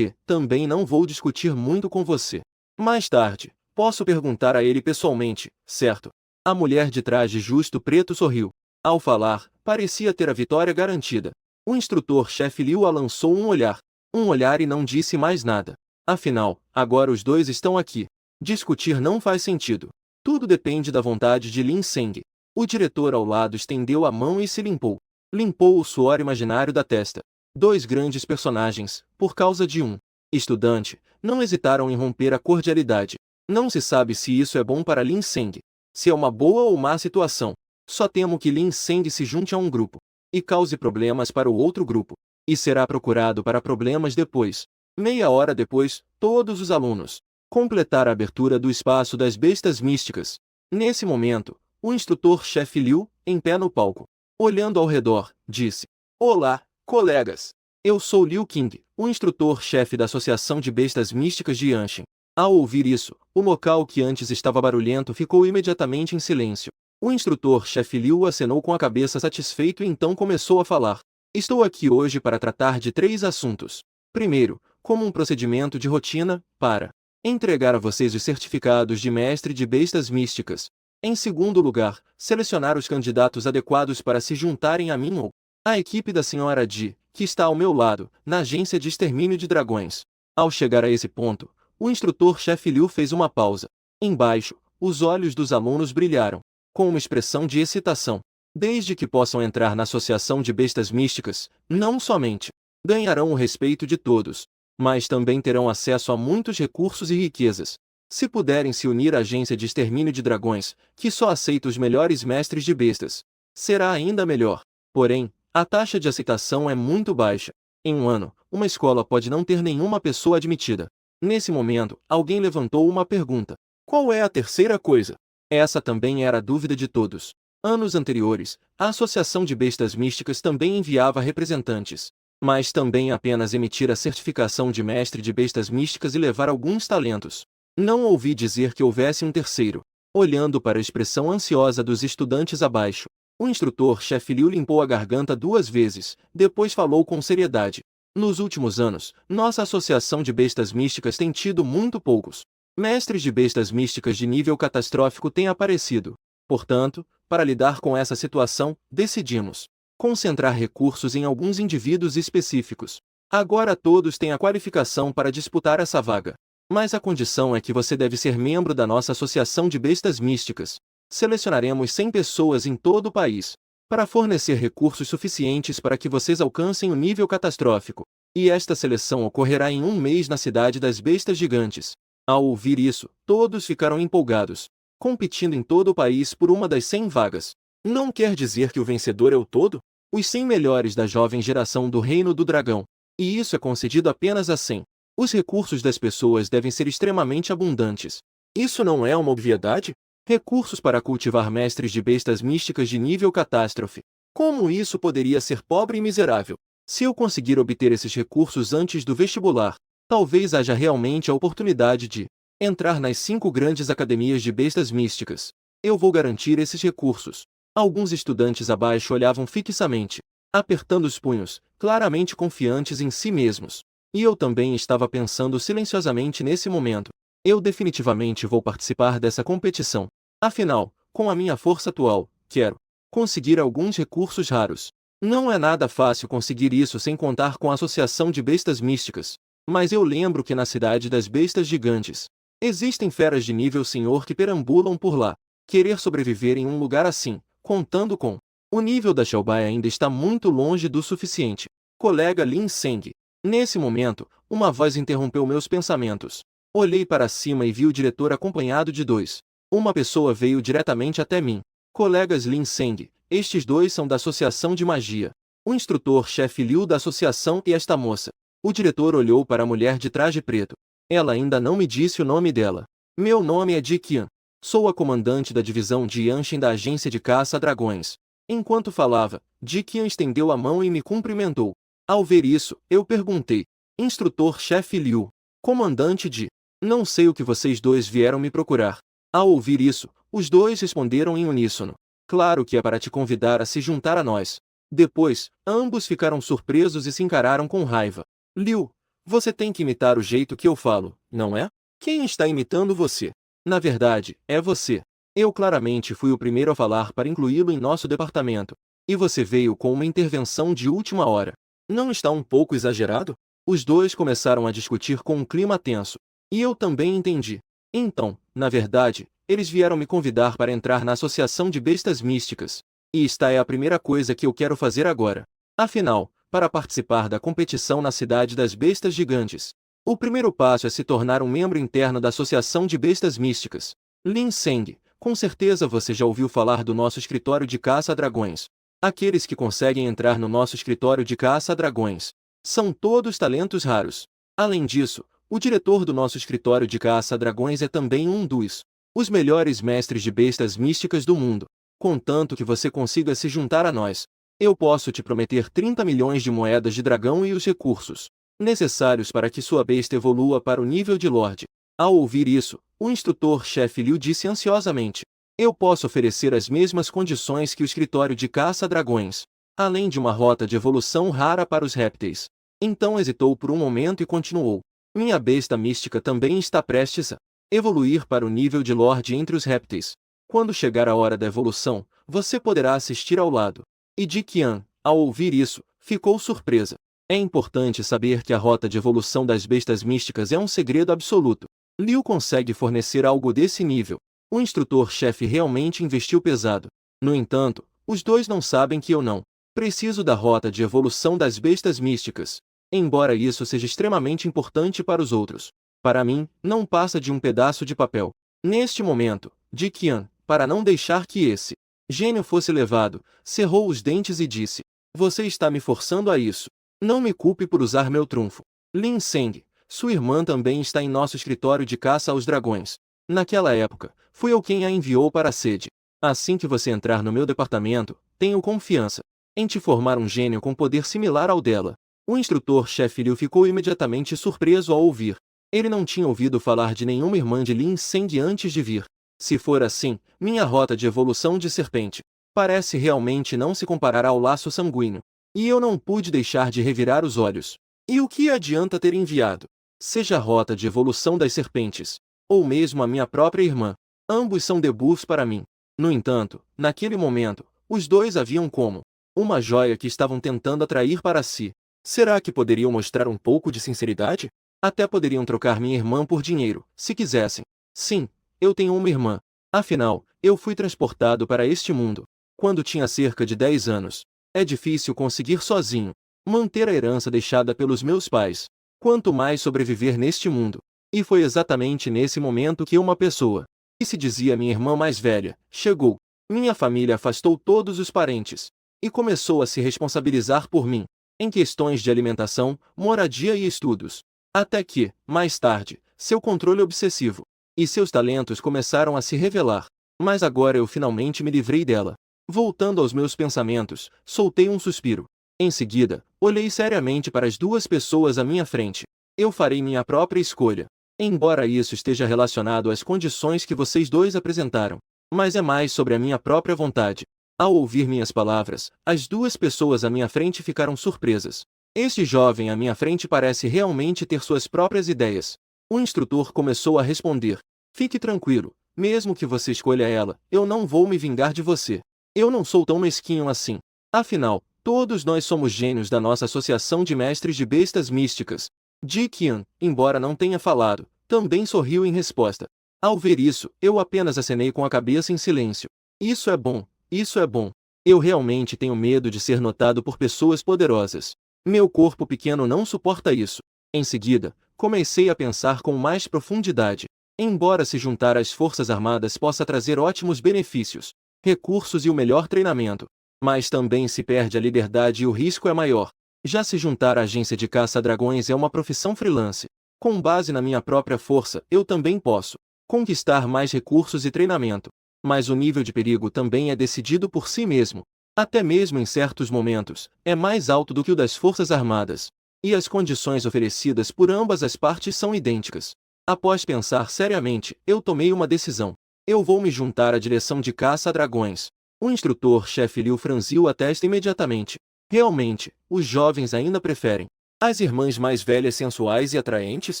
Também não vou discutir muito com você. Mais tarde, posso perguntar a ele pessoalmente, certo? A mulher de traje justo preto sorriu. Ao falar, parecia ter a vitória garantida. O instrutor-chefe Liu a lançou um olhar e não disse mais nada. Afinal, agora os dois estão aqui. Discutir não faz sentido. Tudo depende da vontade de Lin Seng. O diretor ao lado estendeu a mão e se limpou. Limpou o suor imaginário da testa. 2 grandes personagens, por causa de um estudante, não hesitaram em romper a cordialidade. Não se sabe se isso é bom para Lin Seng. Se é uma boa ou má situação. Só temo que Lin Seng se junte a um grupo e cause problemas para o outro grupo. E será procurado para problemas depois. Meia hora depois, todos os alunos completaram a abertura do espaço das bestas místicas. Nesse momento, o instrutor-chefe Liu, em pé no palco, olhando ao redor, disse: Olá, colegas. Eu sou Liu Qing, o instrutor-chefe da Associação de Bestas Místicas de Yanshin. Ao ouvir isso, o local que antes estava barulhento ficou imediatamente em silêncio. O instrutor-chefe Liu acenou com a cabeça satisfeito e então começou a falar. Estou aqui hoje para tratar de 3 assuntos. Primeiro, como um procedimento de rotina, para entregar a vocês os certificados de mestre de bestas místicas. Em segundo lugar, selecionar os candidatos adequados para se juntarem a mim ou à equipe da senhora Di, que está ao meu lado, na agência de extermínio de dragões. Ao chegar a esse ponto, o instrutor-chefe Liu fez uma pausa. Embaixo, os olhos dos alunos brilharam, com uma expressão de excitação. Desde que possam entrar na Associação de Bestas Místicas, não somente ganharão o respeito de todos, mas também terão acesso a muitos recursos e riquezas. Se puderem se unir à agência de extermínio de dragões, que só aceita os melhores mestres de bestas, será ainda melhor. Porém, a taxa de aceitação é muito baixa. Em um ano, uma escola pode não ter nenhuma pessoa admitida. Nesse momento, alguém levantou uma pergunta. Qual é a terceira coisa? Essa também era a dúvida de todos. Anos anteriores, a Associação de Bestas Místicas também enviava representantes, mas também apenas emitir a certificação de mestre de bestas místicas e levar alguns talentos. Não ouvi dizer que houvesse um terceiro. Olhando para a expressão ansiosa dos estudantes abaixo, O instrutor-chefe Liu limpou a garganta 2 vezes, depois falou com seriedade. Nos últimos anos, nossa associação de bestas místicas tem tido muito poucos mestres de bestas místicas de nível catastrófico têm aparecido. Portanto, para lidar com essa situação, decidimos concentrar recursos em alguns indivíduos específicos. Agora todos têm a qualificação para disputar essa vaga. Mas a condição é que você deve ser membro da nossa associação de bestas místicas. Selecionaremos 100 pessoas em todo o país para fornecer recursos suficientes para que vocês alcancem o nível catastrófico. E esta seleção ocorrerá em 1 mês na cidade das bestas gigantes. Ao ouvir isso, todos ficaram empolgados, competindo em todo o país por uma das 100 vagas. Não quer dizer que o vencedor é o todo? Os 100 melhores da jovem geração do Reino do Dragão. E isso é concedido apenas a 100. Os recursos das pessoas devem ser extremamente abundantes. Isso não é uma obviedade? Recursos para cultivar mestres de bestas místicas de nível catástrofe. Como isso poderia ser pobre e miserável? Se eu conseguir obter esses recursos antes do vestibular, talvez haja realmente a oportunidade de entrar nas 5 grandes academias de bestas místicas. Eu vou garantir esses recursos. Alguns estudantes abaixo olhavam fixamente, apertando os punhos, claramente confiantes em si mesmos. E eu também estava pensando silenciosamente nesse momento. Eu definitivamente vou participar dessa competição. Afinal, com a minha força atual, quero conseguir alguns recursos raros. Não é nada fácil conseguir isso sem contar com a associação de bestas místicas. Mas eu lembro que na cidade das bestas gigantes, existem feras de nível senhor que perambulam por lá. Querer sobreviver em um lugar assim, contando com o nível da Xiaobai ainda está muito longe do suficiente. Colega Lin Seng. Nesse momento, uma voz interrompeu meus pensamentos. Olhei para cima e vi o diretor acompanhado de 2. Uma pessoa veio diretamente até mim. Colegas Lin Seng, estes 2 são da Associação de Magia. O instrutor-chefe Liu da Associação e esta moça. O diretor olhou para a mulher de traje preto. Ela ainda não me disse o nome dela. Meu nome é Ji Qian. Sou a comandante da divisão de Yanshin da agência de caça a dragões. Enquanto falava, Ji Qian estendeu a mão e me cumprimentou. Ao ver isso, eu perguntei. Instrutor-chefe Liu. Comandante de... Não sei o que vocês 2 vieram me procurar. Ao ouvir isso, os 2 responderam em uníssono. Claro que é para te convidar a se juntar a nós. Depois, ambos ficaram surpresos e se encararam com raiva. Liu, você tem que imitar o jeito que eu falo, não é? Quem está imitando você? Na verdade, é você. Eu claramente fui o primeiro a falar para incluí-lo em nosso departamento. E você veio com uma intervenção de última hora. Não está um pouco exagerado? Os 2 começaram a discutir com um clima tenso. E eu também entendi. Então, na verdade, eles vieram me convidar para entrar na Associação de Bestas Místicas. E esta é a primeira coisa que eu quero fazer agora. Afinal, para participar da competição na Cidade das Bestas Gigantes, o primeiro passo é se tornar um membro interno da Associação de Bestas Místicas. Lin Seng, com certeza você já ouviu falar do nosso escritório de caça a dragões. Aqueles que conseguem entrar no nosso escritório de caça a dragões são todos talentos raros. Além disso, o diretor do nosso escritório de caça a dragões é também um dos os melhores mestres de bestas místicas do mundo. Contanto que você consiga se juntar a nós, eu posso te prometer 30 milhões de moedas de dragão e os recursos necessários para que sua besta evolua para o nível de Lorde. Ao ouvir isso, o instrutor-chefe Liu disse ansiosamente: eu posso oferecer as mesmas condições que o escritório de caça a dragões, além de uma rota de evolução rara para os répteis. Então hesitou por um momento e continuou. Minha besta mística também está prestes a evoluir para o nível de Lorde entre os répteis. Quando chegar a hora da evolução, você poderá assistir ao lado. E Ji Qian, ao ouvir isso, ficou surpresa. É importante saber que a rota de evolução das bestas místicas é um segredo absoluto. Liu consegue fornecer algo desse nível. O instrutor-chefe realmente investiu pesado. No entanto, os 2 não sabem que eu não preciso da rota de evolução das bestas místicas. Embora isso seja extremamente importante para os outros, para mim, não passa de um pedaço de papel. Neste momento, Ji Qian, para não deixar que esse gênio fosse levado, cerrou os dentes e disse: você está me forçando a isso. Não me culpe por usar meu trunfo. Lin Seng, sua irmã também está em nosso escritório de caça aos dragões. Naquela época, fui eu quem a enviou para a sede. Assim que você entrar no meu departamento, tenho confiança em te formar um gênio com poder similar ao dela. O instrutor-chefe Liu ficou imediatamente surpreso ao ouvir. Ele não tinha ouvido falar de nenhuma irmã de Lin Seng antes de vir. Se for assim, minha rota de evolução de serpente Parece realmente não se comparar ao laço sanguíneo. E eu não pude deixar de revirar os olhos. E o que adianta ter enviado? Seja a rota de evolução das serpentes, ou mesmo a minha própria irmã. Ambos são debuffs para mim. No entanto, naquele momento, os dois haviam como uma joia que estavam tentando atrair para si. Será que poderiam mostrar um pouco de sinceridade? Até poderiam trocar minha irmã por dinheiro, se quisessem. Sim, eu tenho uma irmã. Afinal, eu fui transportado para este mundo quando tinha cerca de 10 anos. É difícil conseguir sozinho manter a herança deixada pelos meus pais, quanto mais sobreviver neste mundo. E foi exatamente nesse momento que uma pessoa, que se dizia minha irmã mais velha, chegou. Minha família afastou todos os parentes e começou a se responsabilizar por mim, em questões de alimentação, moradia e estudos. Até que, mais tarde, seu controle obsessivo e seus talentos começaram a se revelar. Mas agora eu finalmente me livrei dela. Voltando aos meus pensamentos, soltei um suspiro. Em seguida, olhei seriamente para as duas pessoas à minha frente. Eu farei minha própria escolha. Embora isso esteja relacionado às condições que vocês dois apresentaram, mas é mais sobre a minha própria vontade. Ao ouvir minhas palavras, as duas pessoas à minha frente ficaram surpresas. Este jovem à minha frente parece realmente ter suas próprias ideias. O instrutor começou a responder. Fique tranquilo, mesmo que você escolha ela, eu não vou me vingar de você. Eu não sou tão mesquinho assim. Afinal, todos nós somos gênios da nossa associação de mestres de bestas místicas. Ji Qian, embora não tenha falado, também sorriu em resposta. Ao ver isso, eu apenas acenei com a cabeça em silêncio. Isso é bom, isso é bom. Eu realmente tenho medo de ser notado por pessoas poderosas. Meu corpo pequeno não suporta isso. Em seguida, comecei a pensar com mais profundidade. Embora se juntar às Forças Armadas possa trazer ótimos benefícios, recursos e o melhor treinamento, mas também se perde a liberdade e o risco é maior. Já se juntar à agência de caça-dragões é uma profissão freelance. Com base na minha própria força, eu também posso conquistar mais recursos e treinamento. Mas o nível de perigo também é decidido por si mesmo. Até mesmo em certos momentos, é mais alto do que o das Forças Armadas. E as condições oferecidas por ambas as partes são idênticas. Após pensar seriamente, eu tomei uma decisão. Eu vou me juntar à direção de caça-dragões. O instrutor-chefe Liu franziu a testa imediatamente. Realmente, os jovens ainda preferem as irmãs mais velhas sensuais e atraentes?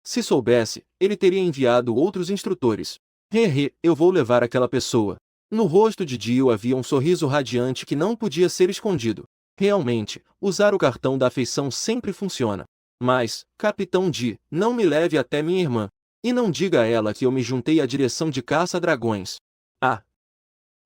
Se soubesse, ele teria enviado outros instrutores. Eu vou levar aquela pessoa. No rosto de Dio havia um sorriso radiante que não podia ser escondido. Realmente, usar o cartão da afeição sempre funciona. Mas, Capitão Di, não me leve até minha irmã. E não diga a ela que eu me juntei à direção de caça-dragões. Ah!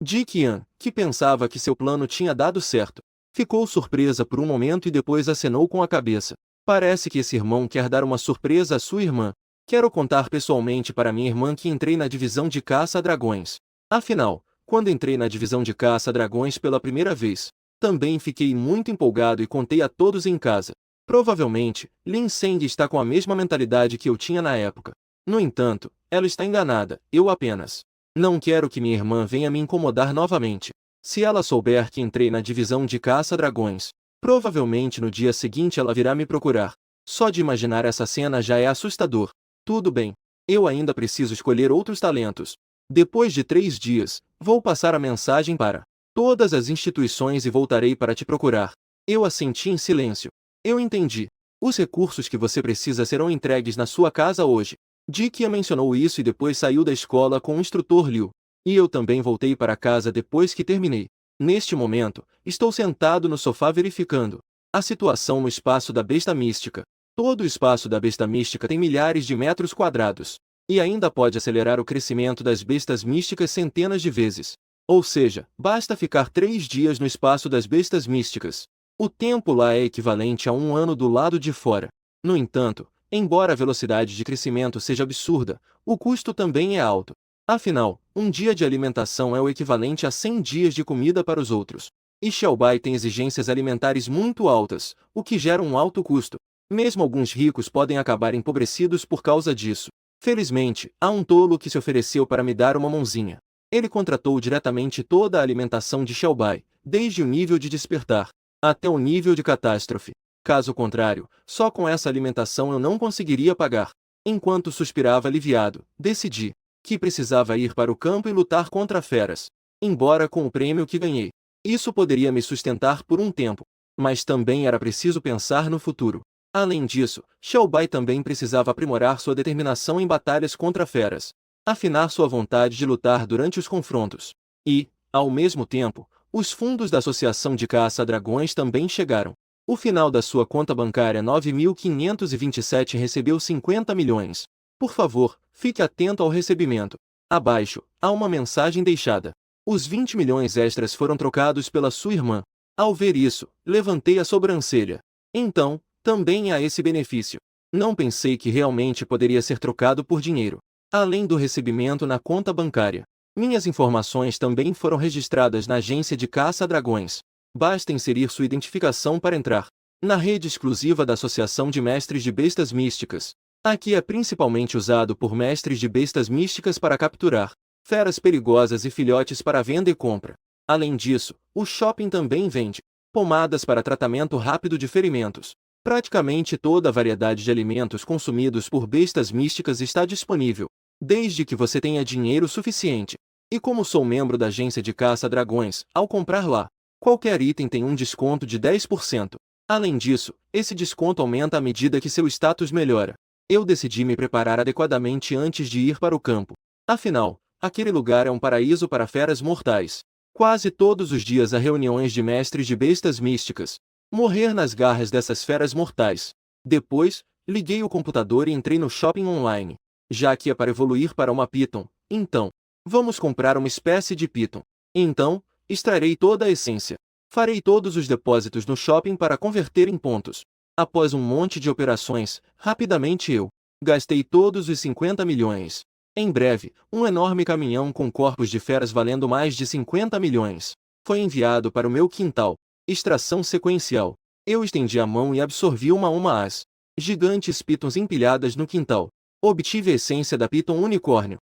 Ji Qian, que pensava que seu plano tinha dado certo, ficou surpresa por um momento e depois acenou com a cabeça. Parece que esse irmão quer dar uma surpresa à sua irmã. Quero contar pessoalmente para minha irmã que entrei na divisão de caça-dragões. Afinal, quando entrei na divisão de caça-dragões pela primeira vez, também fiquei muito empolgado e contei a todos em casa. Provavelmente, Lin Seng está com a mesma mentalidade que eu tinha na época. No entanto, ela está enganada, eu apenas não quero que minha irmã venha me incomodar novamente. Se ela souber que entrei na divisão de caça-dragões, provavelmente no dia seguinte ela virá me procurar. Só de imaginar essa cena já é assustador. Tudo bem, eu ainda preciso escolher outros talentos. Depois de 3 dias, vou passar a mensagem para todas as instituições e voltarei para te procurar. Eu assenti em silêncio. Eu entendi. Os recursos que você precisa serão entregues na sua casa hoje. Ji Qian mencionou isso e depois saiu da escola com o instrutor Liu. E eu também voltei para casa depois que terminei. Neste momento, estou sentado no sofá verificando a situação no espaço da besta mística. Todo o espaço da besta mística tem milhares de metros quadrados. E ainda pode acelerar o crescimento das bestas místicas centenas de vezes. Ou seja, basta ficar 3 dias no espaço das bestas místicas. O tempo lá é equivalente a 1 ano do lado de fora. No entanto, embora a velocidade de crescimento seja absurda, o custo também é alto. Afinal, um dia de alimentação é o equivalente a 100 dias de comida para os outros. E Xiaobai tem exigências alimentares muito altas, o que gera um alto custo. Mesmo alguns ricos podem acabar empobrecidos por causa disso. Felizmente, há um tolo que se ofereceu para me dar uma mãozinha. Ele contratou diretamente toda a alimentação de Xiaobai, desde o nível de despertar até o nível de catástrofe. Caso contrário, só com essa alimentação eu não conseguiria pagar. Enquanto suspirava aliviado, decidi que precisava ir para o campo e lutar contra feras. embora com o prêmio que ganhei. Isso poderia me sustentar por um tempo, mas também era preciso pensar no futuro. Além disso, Xiaobai também precisava aprimorar sua determinação em batalhas contra feras, afinar sua vontade de lutar durante os confrontos. E, ao mesmo tempo, os fundos da Associação de Caça-Dragões também chegaram. O final da sua conta bancária 9.527 recebeu 50 milhões. Por favor, fique atento ao recebimento. Abaixo, há uma mensagem deixada. Os 20 milhões extras foram trocados pela sua irmã. Ao ver isso, levantei a sobrancelha. Então, também há esse benefício. Não pensei que realmente poderia ser trocado por dinheiro. Além do recebimento na conta bancária, minhas informações também foram registradas na agência de caça-dragões. Basta inserir sua identificação para entrar na rede exclusiva da Associação de Mestres de Bestas Místicas. Aqui é principalmente usado por mestres de bestas místicas para capturar feras perigosas e filhotes para venda e compra. Além disso, o shopping também vende pomadas para tratamento rápido de ferimentos. Praticamente toda a variedade de alimentos consumidos por bestas místicas está disponível, desde que você tenha dinheiro suficiente. E como sou membro da agência de caça-dragões, ao comprar lá, qualquer item tem um desconto de 10%. Além disso, esse desconto aumenta à medida que seu status melhora. Eu decidi me preparar adequadamente antes de ir para o campo. Afinal, aquele lugar é um paraíso para feras mortais. Quase todos os dias há reuniões de mestres de bestas místicas. Morrer nas garras dessas feras mortais. Depois, liguei o computador e entrei no shopping online. Já que é para evoluir para uma Python, então, vamos comprar uma espécie de Python. Então, extrairei toda a essência. Farei todos os depósitos no shopping para converter em pontos. Após um monte de operações, rapidamente eu gastei todos os 50 milhões. Em breve, um enorme caminhão com corpos de feras valendo mais de 50 milhões foi enviado para o meu quintal. Extração sequencial. Eu estendi a mão e absorvi uma a uma as gigantes pitons empilhadas no quintal. Obtive a essência da Python Unicórnio.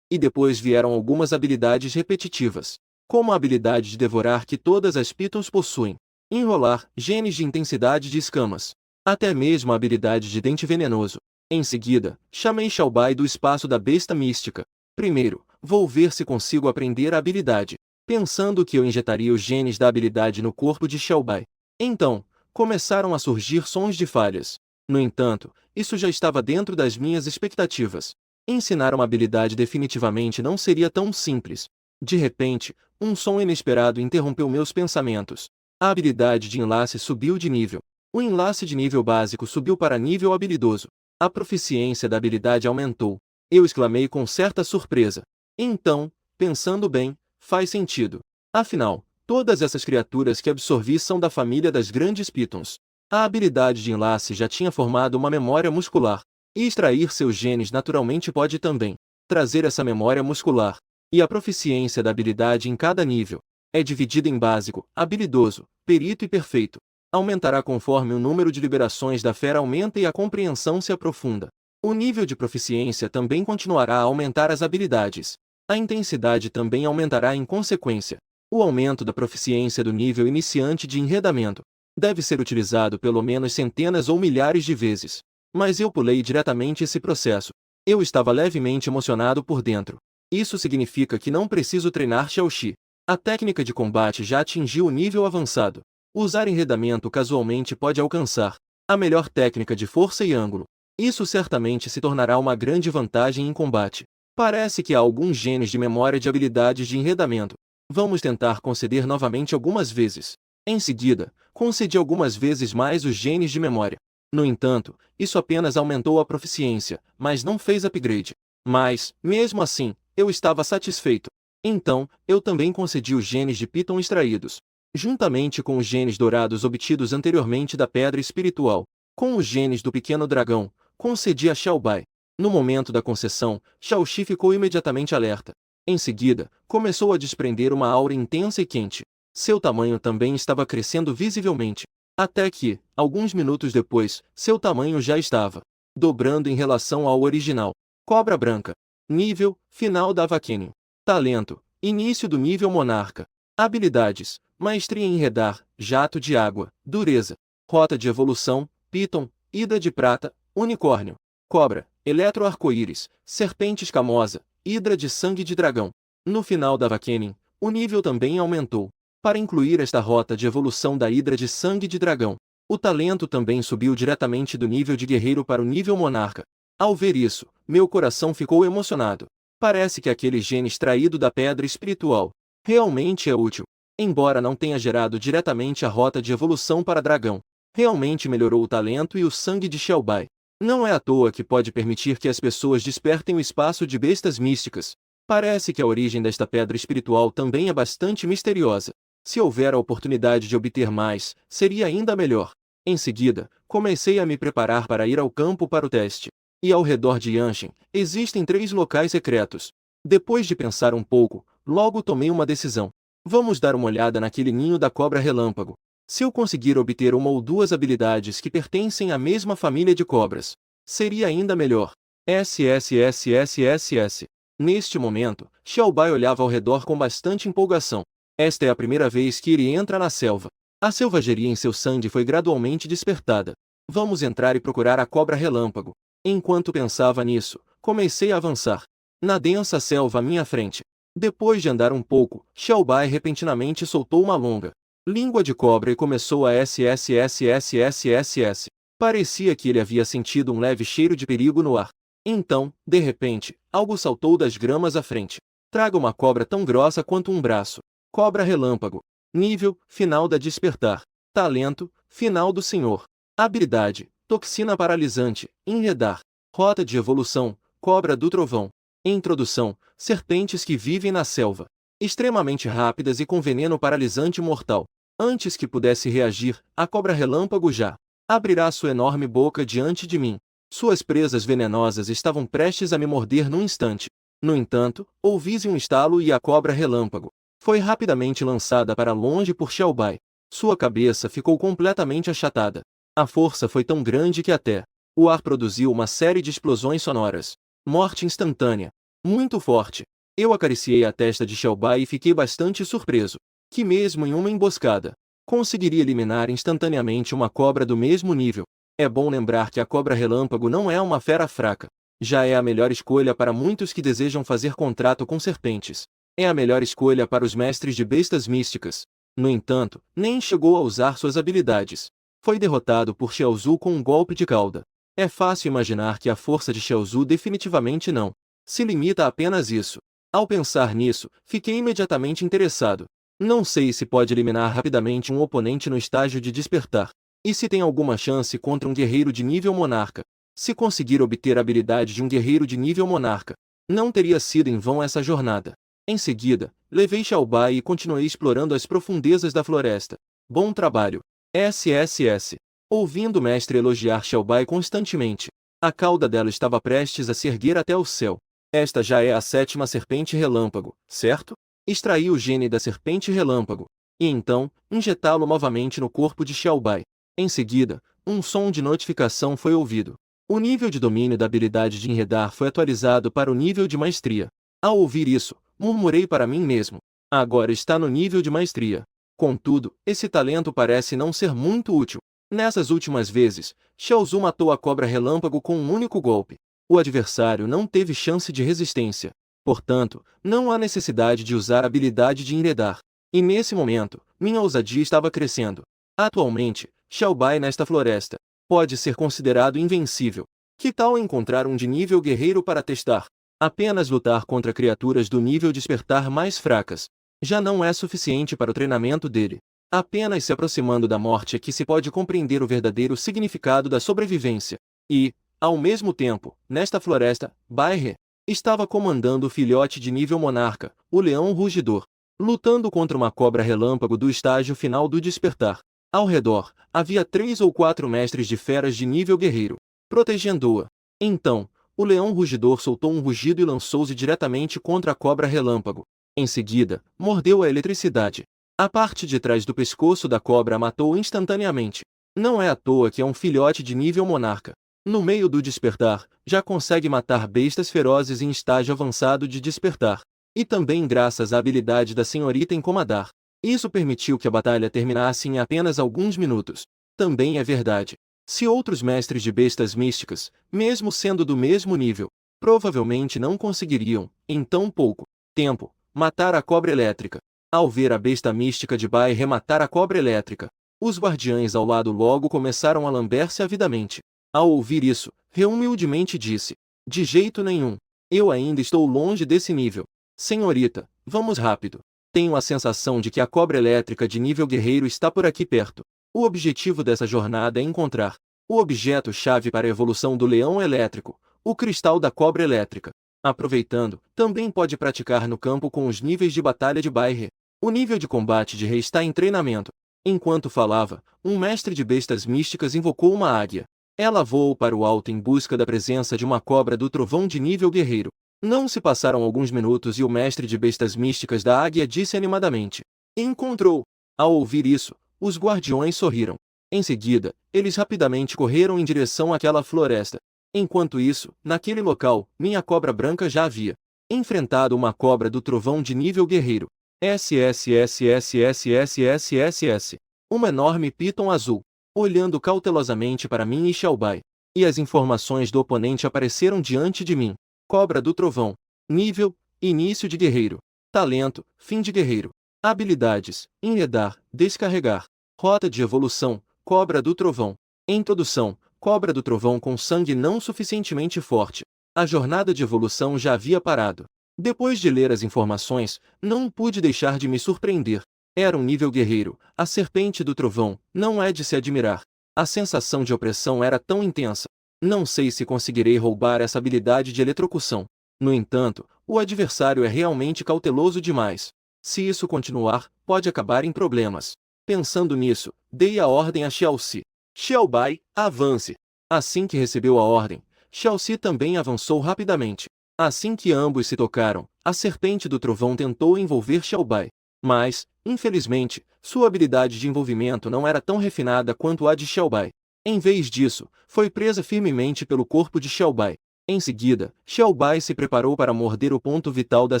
E depois vieram algumas habilidades repetitivas, como a habilidade de devorar que todas as pitons possuem. Enrolar, genes de intensidade de escamas. Até mesmo a habilidade de dente venenoso. Em seguida, chamei Xiaobai do espaço da besta mística. Primeiro, vou ver se consigo aprender a habilidade, pensando que eu injetaria os genes da habilidade no corpo de Xiaobai. Então, começaram a surgir sons de falhas. No entanto, isso já estava dentro das minhas expectativas. Ensinar uma habilidade definitivamente não seria tão simples. De repente, um som inesperado interrompeu meus pensamentos. A habilidade de enlace subiu de nível. O enlace de nível básico subiu para nível habilidoso. A proficiência da habilidade aumentou. Eu exclamei com certa surpresa. Então, pensando bem, faz sentido. Afinal, todas essas criaturas que absorvi são da família das grandes pitons. A habilidade de enlace já tinha formado uma memória muscular. E extrair seus genes naturalmente pode também trazer essa memória muscular. E a proficiência da habilidade em cada nível é dividida em básico, habilidoso, perito e perfeito. Aumentará conforme o número de liberações da fera aumenta e a compreensão se aprofunda. O nível de proficiência também continuará a aumentar as habilidades. A intensidade também aumentará em consequência. O aumento da proficiência do nível iniciante de enredamento deve ser utilizado pelo menos centenas ou milhares de vezes. Mas eu pulei diretamente esse processo. Eu estava levemente emocionado por dentro. Isso significa que não preciso treinar Xiaoxi. A técnica de combate já atingiu o nível avançado. Usar enredamento casualmente pode alcançar a melhor técnica de força e ângulo. Isso certamente se tornará uma grande vantagem em combate. Parece que há alguns genes de memória de habilidades de enredamento. Vamos tentar conceder novamente algumas vezes. Em seguida, concedi algumas vezes mais os genes de memória. No entanto, isso apenas aumentou a proficiência, mas não fez upgrade. Mas, mesmo assim, eu estava satisfeito. Então, eu também concedi os genes de Python extraídos, juntamente com os genes dourados obtidos anteriormente da Pedra Espiritual. Com os genes do Pequeno Dragão, concedi a Xiaobai. No momento da concessão, Xiaoxi ficou imediatamente alerta. Em seguida, começou a desprender uma aura intensa e quente. Seu tamanho também estava crescendo visivelmente. Até que, alguns minutos depois, seu tamanho já estava dobrando em relação ao original. Cobra Branca. Nível, final da Avaquênio. Talento, início do nível Monarca. Habilidades, maestria em enredar, jato de água, dureza. Rota de evolução, Python, Hidra de prata, unicórnio. Cobra, eletro arco-íris, serpente escamosa, hidra de sangue de dragão. No final da Awakening, o nível também aumentou. Para incluir esta rota de evolução da Hidra de Sangue de Dragão, o talento também subiu diretamente do nível de guerreiro para o nível monarca. Ao ver isso, meu coração ficou emocionado. Parece que aquele gene extraído da pedra espiritual realmente é útil. Embora não tenha gerado diretamente a rota de evolução para dragão, realmente melhorou o talento e o sangue de Xiaobai. Não é à toa que pode permitir que as pessoas despertem o espaço de bestas místicas. Parece que a origem desta pedra espiritual também é bastante misteriosa. Se houver a oportunidade de obter mais, seria ainda melhor. Em seguida, comecei a me preparar para ir ao campo para o teste. E ao redor de Yanshin, existem 3 locais secretos. Depois de pensar um pouco, logo tomei uma decisão. Vamos dar uma olhada naquele ninho da cobra relâmpago. Se eu conseguir obter uma ou 2 habilidades que pertencem à mesma família de cobras, seria ainda melhor. SSSSSS. Neste momento, Xiaobai olhava ao redor com bastante empolgação. Esta é a primeira vez que ele entra na selva. A selvageria em seu sangue foi gradualmente despertada. Vamos entrar e procurar a cobra relâmpago. Enquanto pensava nisso, comecei a avançar. Na densa selva à minha frente. Depois de andar um pouco, Xiaobai repentinamente soltou uma longa língua de cobra e começou a SSSSSSS. Parecia que ele havia sentido um leve cheiro de perigo no ar. Então, de repente, algo saltou das gramas à frente. Traga uma cobra tão grossa quanto um braço. Cobra relâmpago. Nível, final da despertar. Talento, final do senhor. Habilidade, toxina paralisante, enredar. Rota de evolução, cobra do trovão. Introdução, serpentes que vivem na selva. Extremamente rápidas e com veneno paralisante mortal. Antes que pudesse reagir, a cobra relâmpago já abrirá sua enorme boca diante de mim. Suas presas venenosas estavam prestes a me morder num instante. No entanto, ouvi-se um estalo e a cobra relâmpago foi rapidamente lançada para longe por Xiaobai. Sua cabeça ficou completamente achatada. A força foi tão grande que até o ar produziu uma série de explosões sonoras. Morte instantânea. Muito forte. Eu acariciei a testa de Xiaobai e fiquei bastante surpreso. Que mesmo em uma emboscada, conseguiria eliminar instantaneamente uma cobra do mesmo nível. É bom lembrar que a cobra relâmpago não é uma fera fraca. Já é a melhor escolha para muitos que desejam fazer contrato com serpentes. É a melhor escolha para os mestres de bestas místicas. No entanto, nem chegou a usar suas habilidades. Foi derrotado por Xiaozu com um golpe de cauda. É fácil imaginar que a força de Xiaozu definitivamente não se limita a apenas isso. Ao pensar nisso, fiquei imediatamente interessado. Não sei se pode eliminar rapidamente um oponente no estágio de despertar. E se tem alguma chance contra um guerreiro de nível monarca? Se conseguir obter a habilidade de um guerreiro de nível monarca, não teria sido em vão essa jornada. Em seguida, levei Xiaobai e continuei explorando as profundezas da floresta. Bom trabalho. SSS. Ouvindo o mestre elogiar Xiaobai constantemente, a cauda dela estava prestes a se erguer até o céu. Esta já é a 7ª serpente relâmpago, certo? Extraí o gene da serpente relâmpago, e então, injetá-lo novamente no corpo de Xiaobai. Em seguida, um som de notificação foi ouvido. O nível de domínio da habilidade de enredar foi atualizado para o nível de maestria. Ao ouvir isso, murmurei para mim mesmo. Agora está no nível de maestria. Contudo, esse talento parece não ser muito útil. Nessas últimas vezes, Xiaozu matou a cobra relâmpago com um único golpe. O adversário não teve chance de resistência. Portanto, não há necessidade de usar a habilidade de enredar. E nesse momento, minha ousadia estava crescendo. Atualmente, Xiaobai nesta floresta pode ser considerado invencível. Que tal encontrar um de nível guerreiro para testar? Apenas lutar contra criaturas do nível despertar mais fracas já não é suficiente para o treinamento dele. Apenas se aproximando da morte é que se pode compreender o verdadeiro significado da sobrevivência. E, ao mesmo tempo, nesta floresta, Bai estava comandando o filhote de nível monarca, o leão rugidor, lutando contra uma cobra relâmpago do estágio final do despertar. Ao redor, havia 3 ou 4 mestres de feras de nível guerreiro, protegendo-a. Então, o leão rugidor soltou um rugido e lançou-se diretamente contra a cobra relâmpago. Em seguida, mordeu a eletricidade. A parte de trás do pescoço da cobra a matou instantaneamente. Não é à toa que é um filhote de nível monarca. No meio do despertar, já consegue matar bestas ferozes em estágio avançado de despertar. E também graças à habilidade da senhorita em comandar. Isso permitiu que a batalha terminasse em apenas alguns minutos. Também é verdade. Se outros mestres de bestas místicas, mesmo sendo do mesmo nível, provavelmente não conseguiriam, em tão pouco tempo, matar a cobra elétrica. Ao ver a besta mística de Bai rematar a cobra elétrica, os guardiães ao lado logo começaram a lamber-se avidamente. Ao ouvir isso, Reu humildemente disse: de jeito nenhum. Eu ainda estou longe desse nível. Senhorita, vamos rápido. Tenho a sensação de que a cobra elétrica de nível guerreiro está por aqui perto. O objetivo dessa jornada é encontrar o objeto-chave para a evolução do leão elétrico, o cristal da cobra elétrica. Aproveitando, também pode praticar no campo com os níveis de batalha de Bai He. O nível de combate de Rei está em treinamento. Enquanto falava, um mestre de bestas místicas invocou uma águia. Ela voou para o alto em busca da presença de uma cobra do trovão de nível guerreiro. Não se passaram alguns minutos e o mestre de bestas místicas da águia disse animadamente: encontrou! Ao ouvir isso, os guardiões sorriram. Em seguida, eles rapidamente correram em direção àquela floresta. Enquanto isso, naquele local, minha cobra branca já havia enfrentado uma cobra do trovão de nível guerreiro. SSSSSSSSS. Uma enorme piton azul, olhando cautelosamente para mim e Xiaobai. E as informações do oponente apareceram diante de mim. Cobra do trovão. Nível: início de guerreiro. Talento: fim de guerreiro. Habilidades: enredar, descarregar. Rota de evolução: cobra do trovão. Introdução: cobra do trovão com sangue não suficientemente forte. A jornada de evolução já havia parado. Depois de ler as informações, não pude deixar de me surpreender. Era um nível guerreiro, a serpente do trovão, não é de se admirar. A sensação de opressão era tão intensa. Não sei se conseguirei roubar essa habilidade de eletrocução. No entanto, o adversário é realmente cauteloso demais. Se isso continuar, pode acabar em problemas. Pensando nisso, dei a ordem a Xiaoxi. Xiaobai, avance! Assim que recebeu a ordem, Xiaoxi também avançou rapidamente. Assim que ambos se tocaram, a serpente do trovão tentou envolver Xiaobai. Mas, infelizmente, sua habilidade de envolvimento não era tão refinada quanto a de Xiaobai. Em vez disso, foi presa firmemente pelo corpo de Xiaobai. Em seguida, Xiaobai se preparou para morder o ponto vital da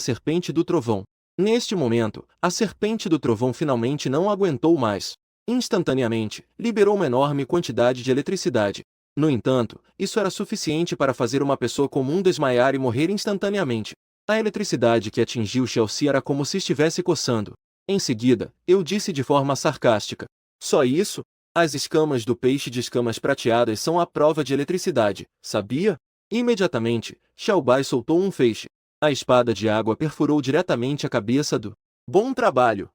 serpente do trovão. Neste momento, a serpente do trovão finalmente não aguentou mais. Instantaneamente, liberou uma enorme quantidade de eletricidade. No entanto, isso era suficiente para fazer uma pessoa comum desmaiar e morrer instantaneamente. A eletricidade que atingiu Xiaoxi era como se estivesse coçando. Em seguida, eu disse de forma sarcástica: só isso? As escamas do peixe de escamas prateadas são a prova de eletricidade, sabia? Imediatamente, Xiaobai soltou um feixe. A espada de água perfurou diretamente a cabeça do... Bom trabalho!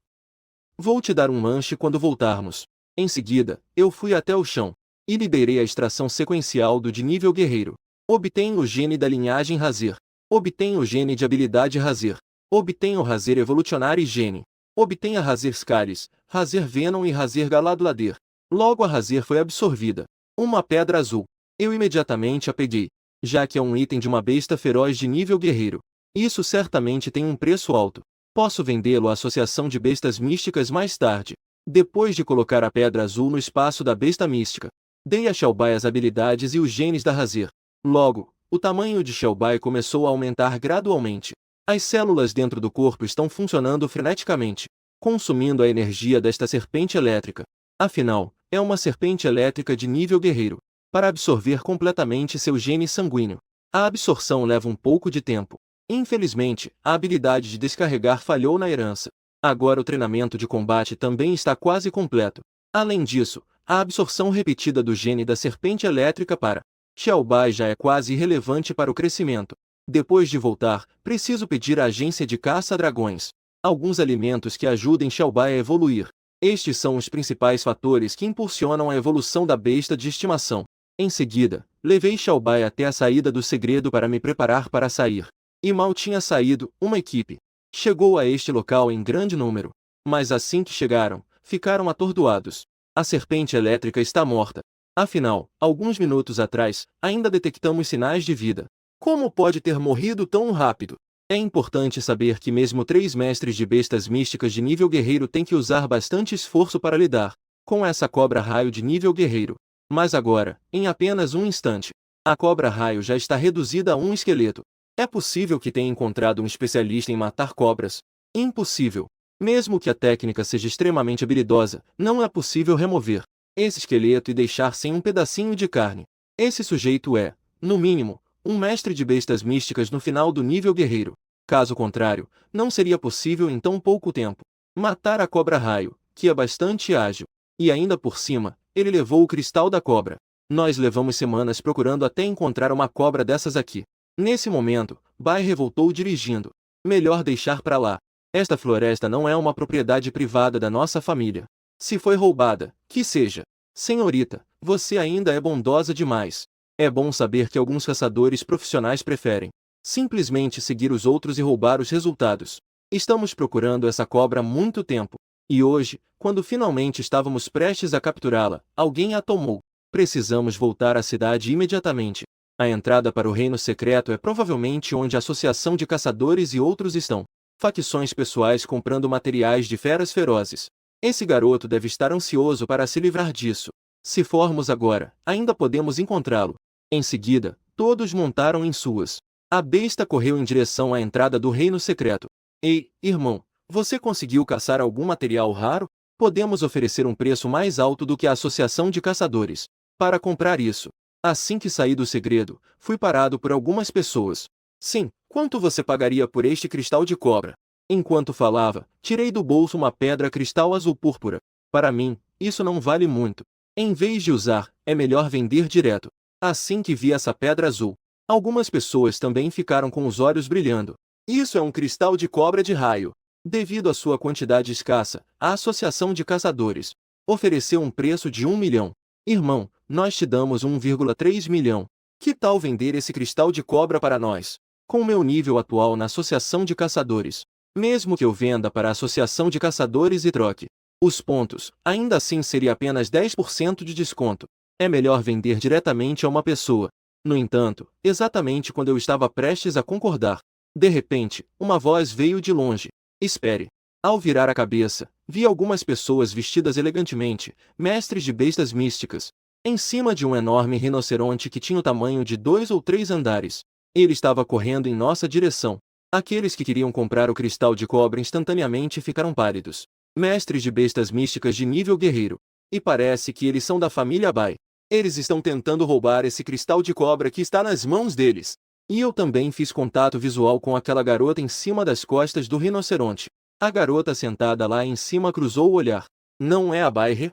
Vou te dar um lanche quando voltarmos. Em seguida, eu fui até o chão e liberei a extração sequencial do de nível guerreiro. Obtenho o gene da linhagem Razer. Obtenho o gene de habilidade Razer. Obtenho o Razer Evolutionary Gene. Obtenha Razer Scaris, Razer Venom e Razer Galadolader. Logo a Razer foi absorvida. Uma pedra azul. Eu imediatamente a peguei, já que é um item de uma besta feroz de nível guerreiro. Isso certamente tem um preço alto. Posso vendê-lo à Associação de Bestas Místicas mais tarde. Depois de colocar a pedra azul no espaço da besta mística, dei a Xiaobai as habilidades e os genes da Razer. Logo, o tamanho de Xiaobai começou a aumentar gradualmente. As células dentro do corpo estão funcionando freneticamente, consumindo a energia desta serpente elétrica. Afinal, é uma serpente elétrica de nível guerreiro. Para absorver completamente seu gene sanguíneo, a absorção leva um pouco de tempo. Infelizmente, a habilidade de descarregar falhou na herança. Agora o treinamento de combate também está quase completo. Além disso, a absorção repetida do gene da serpente elétrica para Xiaobai já é quase irrelevante para o crescimento. Depois de voltar, preciso pedir à agência de caça-dragões alguns alimentos que ajudem Xiaobai a evoluir. Estes são os principais fatores que impulsionam a evolução da besta de estimação. Em seguida, levei Xiaobai até a saída do segredo para me preparar para sair. E mal tinha saído, uma equipe chegou a este local em grande número. Mas assim que chegaram, ficaram atordoados. A serpente elétrica está morta. Afinal, alguns minutos atrás, ainda detectamos sinais de vida. Como pode ter morrido tão rápido? É importante saber que mesmo 3 mestres de bestas místicas de nível guerreiro têm que usar bastante esforço para lidar com essa cobra raio de nível guerreiro. Mas agora, em apenas um instante, a cobra raio já está reduzida a um esqueleto. É possível que tenha encontrado um especialista em matar cobras? Impossível. Mesmo que a técnica seja extremamente habilidosa, não é possível remover esse esqueleto e deixar sem um pedacinho de carne. Esse sujeito é, no mínimo, um mestre de bestas místicas no final do nível guerreiro. Caso contrário, não seria possível em tão pouco tempo matar a cobra-raio, que é bastante ágil. E ainda por cima, ele levou o cristal da cobra. Nós levamos semanas procurando até encontrar uma cobra dessas aqui. Nesse momento, Bairre voltou dirigindo. Melhor deixar pra lá. Esta floresta não é uma propriedade privada da nossa família. Se foi roubada, que seja. Senhorita, você ainda é bondosa demais. É bom saber que alguns caçadores profissionais preferem simplesmente seguir os outros e roubar os resultados. Estamos procurando essa cobra há muito tempo. E hoje, quando finalmente estávamos prestes a capturá-la, alguém a tomou. Precisamos voltar à cidade imediatamente. A entrada para o reino secreto é provavelmente onde a associação de caçadores e outros estão. Facções pessoais comprando materiais de feras ferozes. Esse garoto deve estar ansioso para se livrar disso. Se formos agora, ainda podemos encontrá-lo. Em seguida, todos montaram em suas. A besta correu em direção à entrada do reino secreto. Ei, irmão, você conseguiu caçar algum material raro? Podemos oferecer um preço mais alto do que a associação de caçadores para comprar isso. Assim que saí do segredo, fui parado por algumas pessoas. Sim, quanto você pagaria por este cristal de cobra? Enquanto falava, tirei do bolso uma pedra cristal azul púrpura. Para mim, isso não vale muito. Em vez de usar, é melhor vender direto. Assim que vi essa pedra azul, algumas pessoas também ficaram com os olhos brilhando. Isso é um cristal de cobra de raio. Devido à sua quantidade escassa, a Associação de Caçadores ofereceu um preço de 1 milhão. Irmão, nós te damos 1,3 milhão. Que tal vender esse cristal de cobra para nós? Com o meu nível atual na Associação de Caçadores, mesmo que eu venda para a Associação de Caçadores e troque os pontos, ainda assim seria apenas 10% de desconto. É melhor vender diretamente a uma pessoa. No entanto, exatamente quando eu estava prestes a concordar, de repente, uma voz veio de longe. Espere. Ao virar a cabeça, vi algumas pessoas vestidas elegantemente, mestres de bestas místicas, em cima de um enorme rinoceronte que tinha o tamanho de 2 ou 3 andares. Ele estava correndo em nossa direção. Aqueles que queriam comprar o cristal de cobra instantaneamente ficaram pálidos. Mestres de bestas místicas de nível guerreiro. E parece que eles são da família Bai. Eles estão tentando roubar esse cristal de cobra que está nas mãos deles. E eu também fiz contato visual com aquela garota em cima das costas do rinoceronte. A garota sentada lá em cima cruzou o olhar. Não é a Bairre?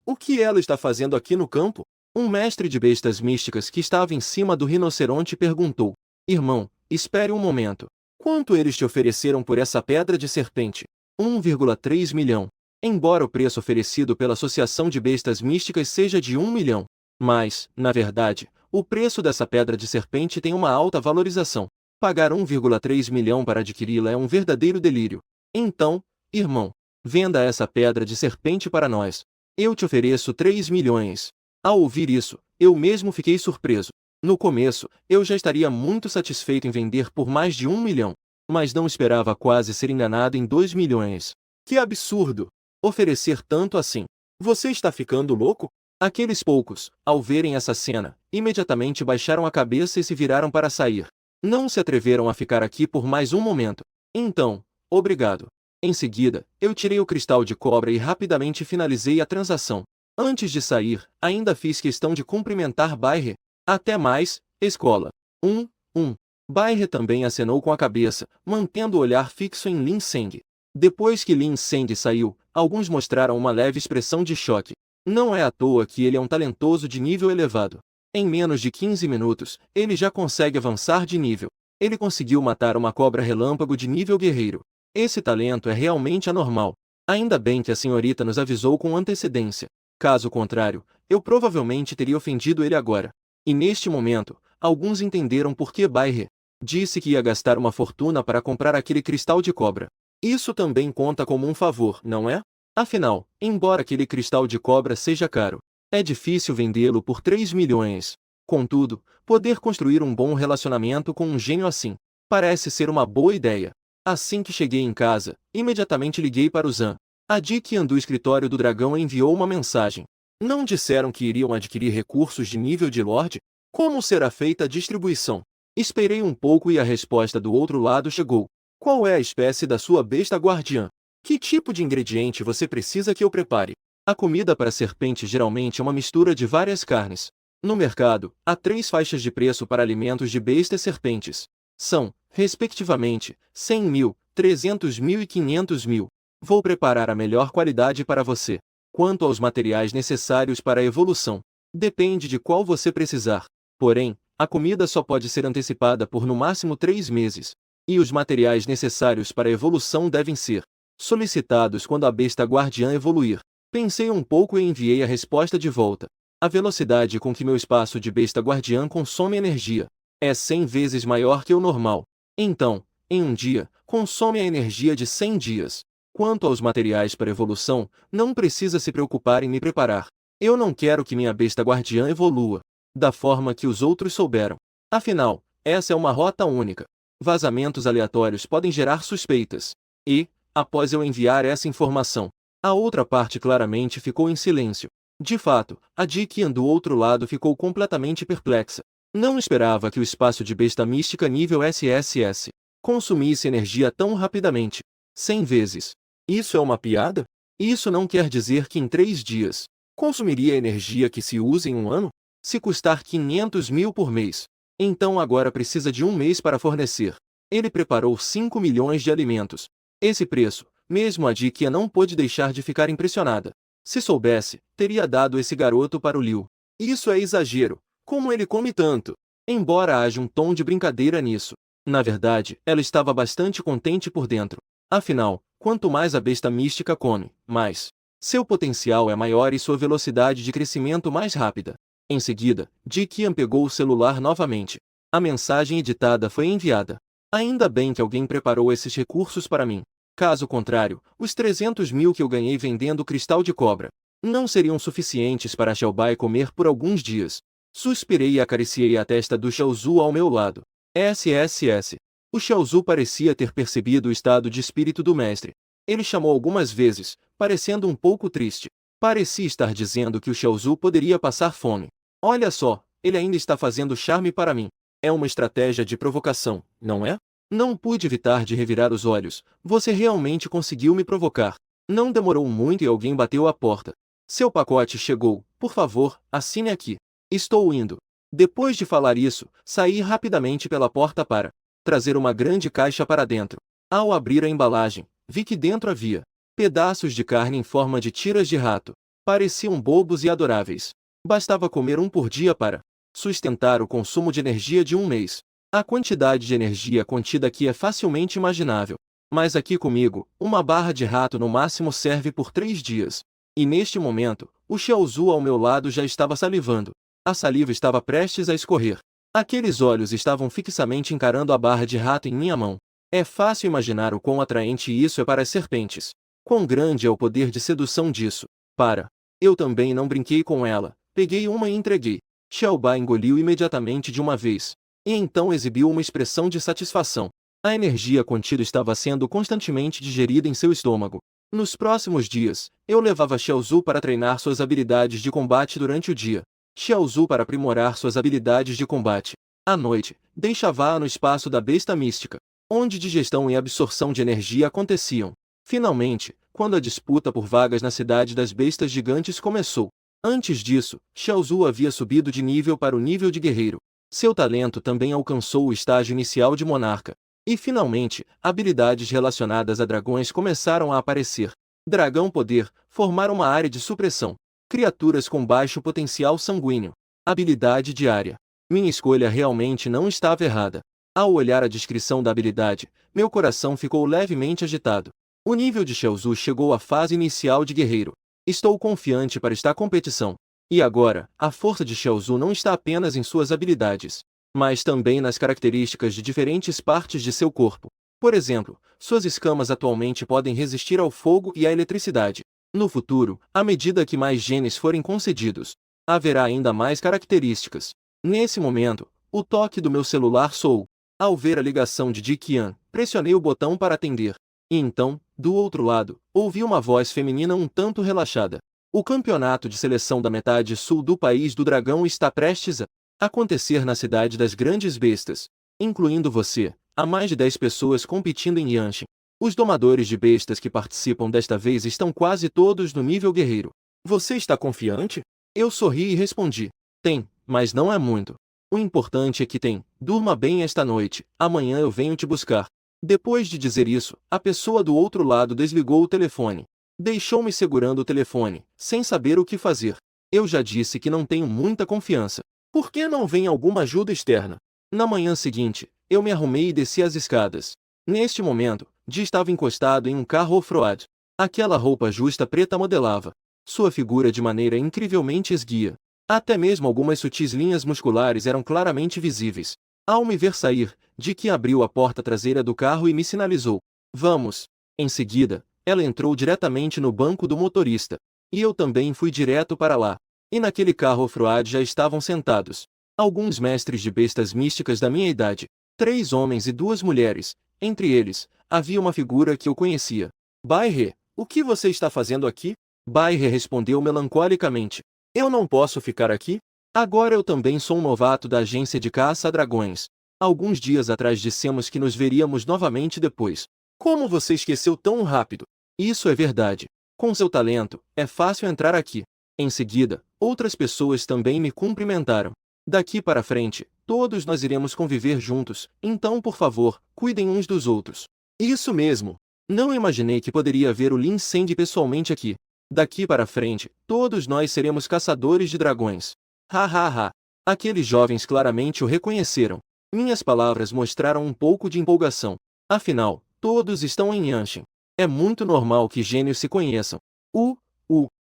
O que ela está fazendo aqui no campo? Um mestre de bestas místicas que estava em cima do rinoceronte perguntou. Irmão, espere um momento. Quanto eles te ofereceram por essa pedra de serpente? 1,3 milhão. Embora o preço oferecido pela Associação de Bestas Místicas seja de 1 milhão. Mas, na verdade, o preço dessa pedra de serpente tem uma alta valorização. Pagar 1,3 milhão para adquiri-la é um verdadeiro delírio. Então, irmão, venda essa pedra de serpente para nós. Eu te ofereço 3 milhões. Ao ouvir isso, eu mesmo fiquei surpreso. No começo, eu já estaria muito satisfeito em vender por mais de 1 milhão. Mas não esperava quase ser enganado em 2 milhões. Que absurdo! Oferecer tanto assim. Você está ficando louco? Aqueles poucos, ao verem essa cena, imediatamente baixaram a cabeça e se viraram para sair. Não se atreveram a ficar aqui por mais um momento. Então, obrigado. Em seguida, eu tirei o cristal de cobra e rapidamente finalizei a transação. Antes de sair, ainda fiz questão de cumprimentar Bairre. Até mais, escola. Bairre também acenou com a cabeça, mantendo o olhar fixo em Lin Seng. Depois que Lin Seng saiu, alguns mostraram uma leve expressão de choque. Não é à toa que ele é um talentoso de nível elevado. Em menos de 15 minutos, ele já consegue avançar de nível. Ele conseguiu matar uma cobra relâmpago de nível guerreiro. Esse talento é realmente anormal. Ainda bem que a senhorita nos avisou com antecedência. Caso contrário, eu provavelmente teria ofendido ele agora. E neste momento, alguns entenderam por que Bairre disse que ia gastar uma fortuna para comprar aquele cristal de cobra. Isso também conta como um favor, não é? Afinal, embora aquele cristal de cobra seja caro, é difícil vendê-lo por 3 milhões. Contudo, poder construir um bom relacionamento com um gênio assim parece ser uma boa ideia. Assim que cheguei em casa, imediatamente liguei para o Zan. A Dikian do escritório do dragão enviou uma mensagem. Não disseram que iriam adquirir recursos de nível de Lorde? Como será feita a distribuição? Esperei um pouco e a resposta do outro lado chegou. Qual é a espécie da sua besta guardiã? Que tipo de ingrediente você precisa que eu prepare? A comida para serpente geralmente é uma mistura de várias carnes. No mercado, há 3 faixas de preço para alimentos de bestas serpentes. São, respectivamente, 100 mil, 300 mil e 500 mil. Vou preparar a melhor qualidade para você. Quanto aos materiais necessários para a evolução, depende de qual você precisar. Porém, a comida só pode ser antecipada por no máximo 3 meses. E os materiais necessários para a evolução devem ser solicitados quando a besta guardiã evoluir. Pensei um pouco e enviei a resposta de volta. A velocidade com que meu espaço de besta guardiã consome energia é 100 vezes maior que o normal. Então, em um dia, consome a energia de 100 dias. Quanto aos materiais para evolução, não precisa se preocupar em me preparar. Eu não quero que minha besta guardiã evolua da forma que os outros souberam. Afinal, essa é uma rota única. Vazamentos aleatórios podem gerar suspeitas. E, após eu enviar essa informação, a outra parte claramente ficou em silêncio. De fato, a Dikian do outro lado ficou completamente perplexa. Não esperava que o espaço de besta mística nível SSS consumisse energia tão rapidamente. 100 vezes. Isso é uma piada? Isso não quer dizer que em 3 dias consumiria a energia que se usa em um ano? Se custar 500 mil por mês, então agora precisa de um mês para fornecer. Ele preparou 5 milhões de alimentos. Esse preço, mesmo a Dikia não pôde deixar de ficar impressionada. Se soubesse, teria dado esse garoto para o Liu. Isso é exagero. Como ele come tanto? Embora haja um tom de brincadeira nisso, na verdade, ela estava bastante contente por dentro. Afinal, quanto mais a besta mística come, mais seu potencial é maior e sua velocidade de crescimento mais rápida. Em seguida, Dikian pegou o celular novamente. A mensagem editada foi enviada. Ainda bem que alguém preparou esses recursos para mim. Caso contrário, os 300 mil que eu ganhei vendendo cristal de cobra não seriam suficientes para Xiaobai comer por alguns dias. Suspirei e acariciei a testa do Xiaozu ao meu lado. SSS. O Xiaozu parecia ter percebido o estado de espírito do mestre. Ele chamou algumas vezes, parecendo um pouco triste. Parecia estar dizendo que o Xiaozu poderia passar fome. Olha só, ele ainda está fazendo charme para mim. É uma estratégia de provocação, não é? Não pude evitar de revirar os olhos. Você realmente conseguiu me provocar. Não demorou muito e alguém bateu à porta. Seu pacote chegou. Por favor, assine aqui. Estou indo. Depois de falar isso, saí rapidamente pela porta para trazer uma grande caixa para dentro. Ao abrir a embalagem, vi que dentro havia pedaços de carne em forma de tiras de rato. Pareciam bobos e adoráveis. Bastava comer um por dia para sustentar o consumo de energia de um mês. A quantidade de energia contida aqui é facilmente imaginável. Mas aqui comigo, uma barra de rato no máximo serve por 3 dias. E neste momento, o Xiaozu ao meu lado já estava salivando. A saliva estava prestes a escorrer. Aqueles olhos estavam fixamente encarando a barra de rato em minha mão. É fácil imaginar o quão atraente isso é para as serpentes. Quão grande é o poder de sedução disso. Eu também não brinquei com ela. Peguei uma e entreguei. Xiaobai engoliu imediatamente de uma vez. E então exibiu uma expressão de satisfação. A energia contida estava sendo constantemente digerida em seu estômago. Nos próximos dias, eu levava Xiaozu para treinar suas habilidades de combate durante o dia. Xiaozu para aprimorar suas habilidades de combate. À noite, deixava-a no espaço da besta mística, onde digestão e absorção de energia aconteciam. Finalmente, quando a disputa por vagas na cidade das bestas gigantes começou. Antes disso, Xiaozu havia subido de nível para o nível de guerreiro. Seu talento também alcançou o estágio inicial de monarca. E finalmente, habilidades relacionadas a dragões começaram a aparecer. Dragão Poder, formar uma área de supressão. Criaturas com baixo potencial sanguíneo. Habilidade diária. Minha escolha realmente não estava errada. Ao olhar a descrição da habilidade, meu coração ficou levemente agitado. O nível de Xiaozu chegou à fase inicial de guerreiro. Estou confiante para esta competição. E agora, a força de Xiaozu não está apenas em suas habilidades, mas também nas características de diferentes partes de seu corpo. Por exemplo, suas escamas atualmente podem resistir ao fogo e à eletricidade. No futuro, à medida que mais genes forem concedidos, haverá ainda mais características. Nesse momento, o toque do meu celular soou. Ao ver a ligação de Dikian, pressionei o botão para atender. E então, do outro lado, ouvi uma voz feminina um tanto relaxada. O campeonato de seleção da metade sul do país do dragão está prestes a acontecer na cidade das grandes bestas, incluindo você. Há mais de 10 pessoas competindo em Yanshin. Os domadores de bestas que participam desta vez estão quase todos no nível guerreiro. Você está confiante? Eu sorri e respondi. Tem, mas não é muito. O importante é que durma bem esta noite, amanhã eu venho te buscar. Depois de dizer isso, a pessoa do outro lado desligou o telefone. Deixou-me segurando o telefone, sem saber o que fazer. Eu já disse que não tenho muita confiança. Por que não vem alguma ajuda externa? Na manhã seguinte, eu me arrumei e desci as escadas. Neste momento, Ji estava encostado em um carro off-road. Aquela roupa justa preta modelava sua figura de maneira incrivelmente esguia. Até mesmo algumas sutis linhas musculares eram claramente visíveis. Ao me ver sair, Ji abriu a porta traseira do carro e me sinalizou: "Vamos." Em seguida, ela entrou diretamente no banco do motorista. E eu também fui direto para lá. E naquele carro off-road já estavam sentados alguns mestres de bestas místicas da minha idade. 3 homens e 2 mulheres. Entre eles, havia uma figura que eu conhecia. "Bairre, o que você está fazendo aqui?" Bairre respondeu melancolicamente: "Eu não posso ficar aqui. Agora eu também sou um novato da agência de caça a dragões. Alguns dias atrás dissemos que nos veríamos novamente depois. Como você esqueceu tão rápido?" "Isso é verdade. Com seu talento, é fácil entrar aqui." Em seguida, outras pessoas também me cumprimentaram. "Daqui para frente, todos nós iremos conviver juntos, então por favor, cuidem uns dos outros." "Isso mesmo. Não imaginei que poderia ver o Lin Seng pessoalmente aqui. Daqui para frente, todos nós seremos caçadores de dragões." Ha ha ha. Aqueles jovens claramente o reconheceram. Minhas palavras mostraram um pouco de empolgação. Afinal, todos estão em Yanshin. É muito normal que gênios se conheçam.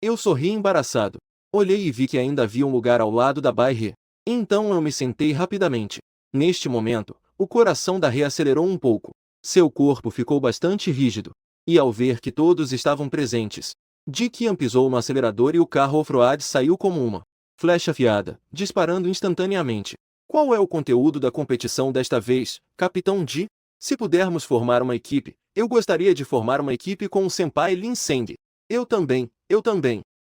Eu sorri embaraçado. Olhei e vi que ainda havia um lugar ao lado da Bairre. Então eu me sentei rapidamente. Neste momento, o coração da Rê acelerou um pouco. Seu corpo ficou bastante rígido. E ao ver que todos estavam presentes, Ji pisou no acelerador e o carro off-road saiu como uma flecha afiada, disparando instantaneamente. "Qual é o conteúdo da competição desta vez, Capitão Ji?" "Se pudermos formar uma equipe, eu gostaria de formar uma equipe com o Senpai Lin Seng." Eu também.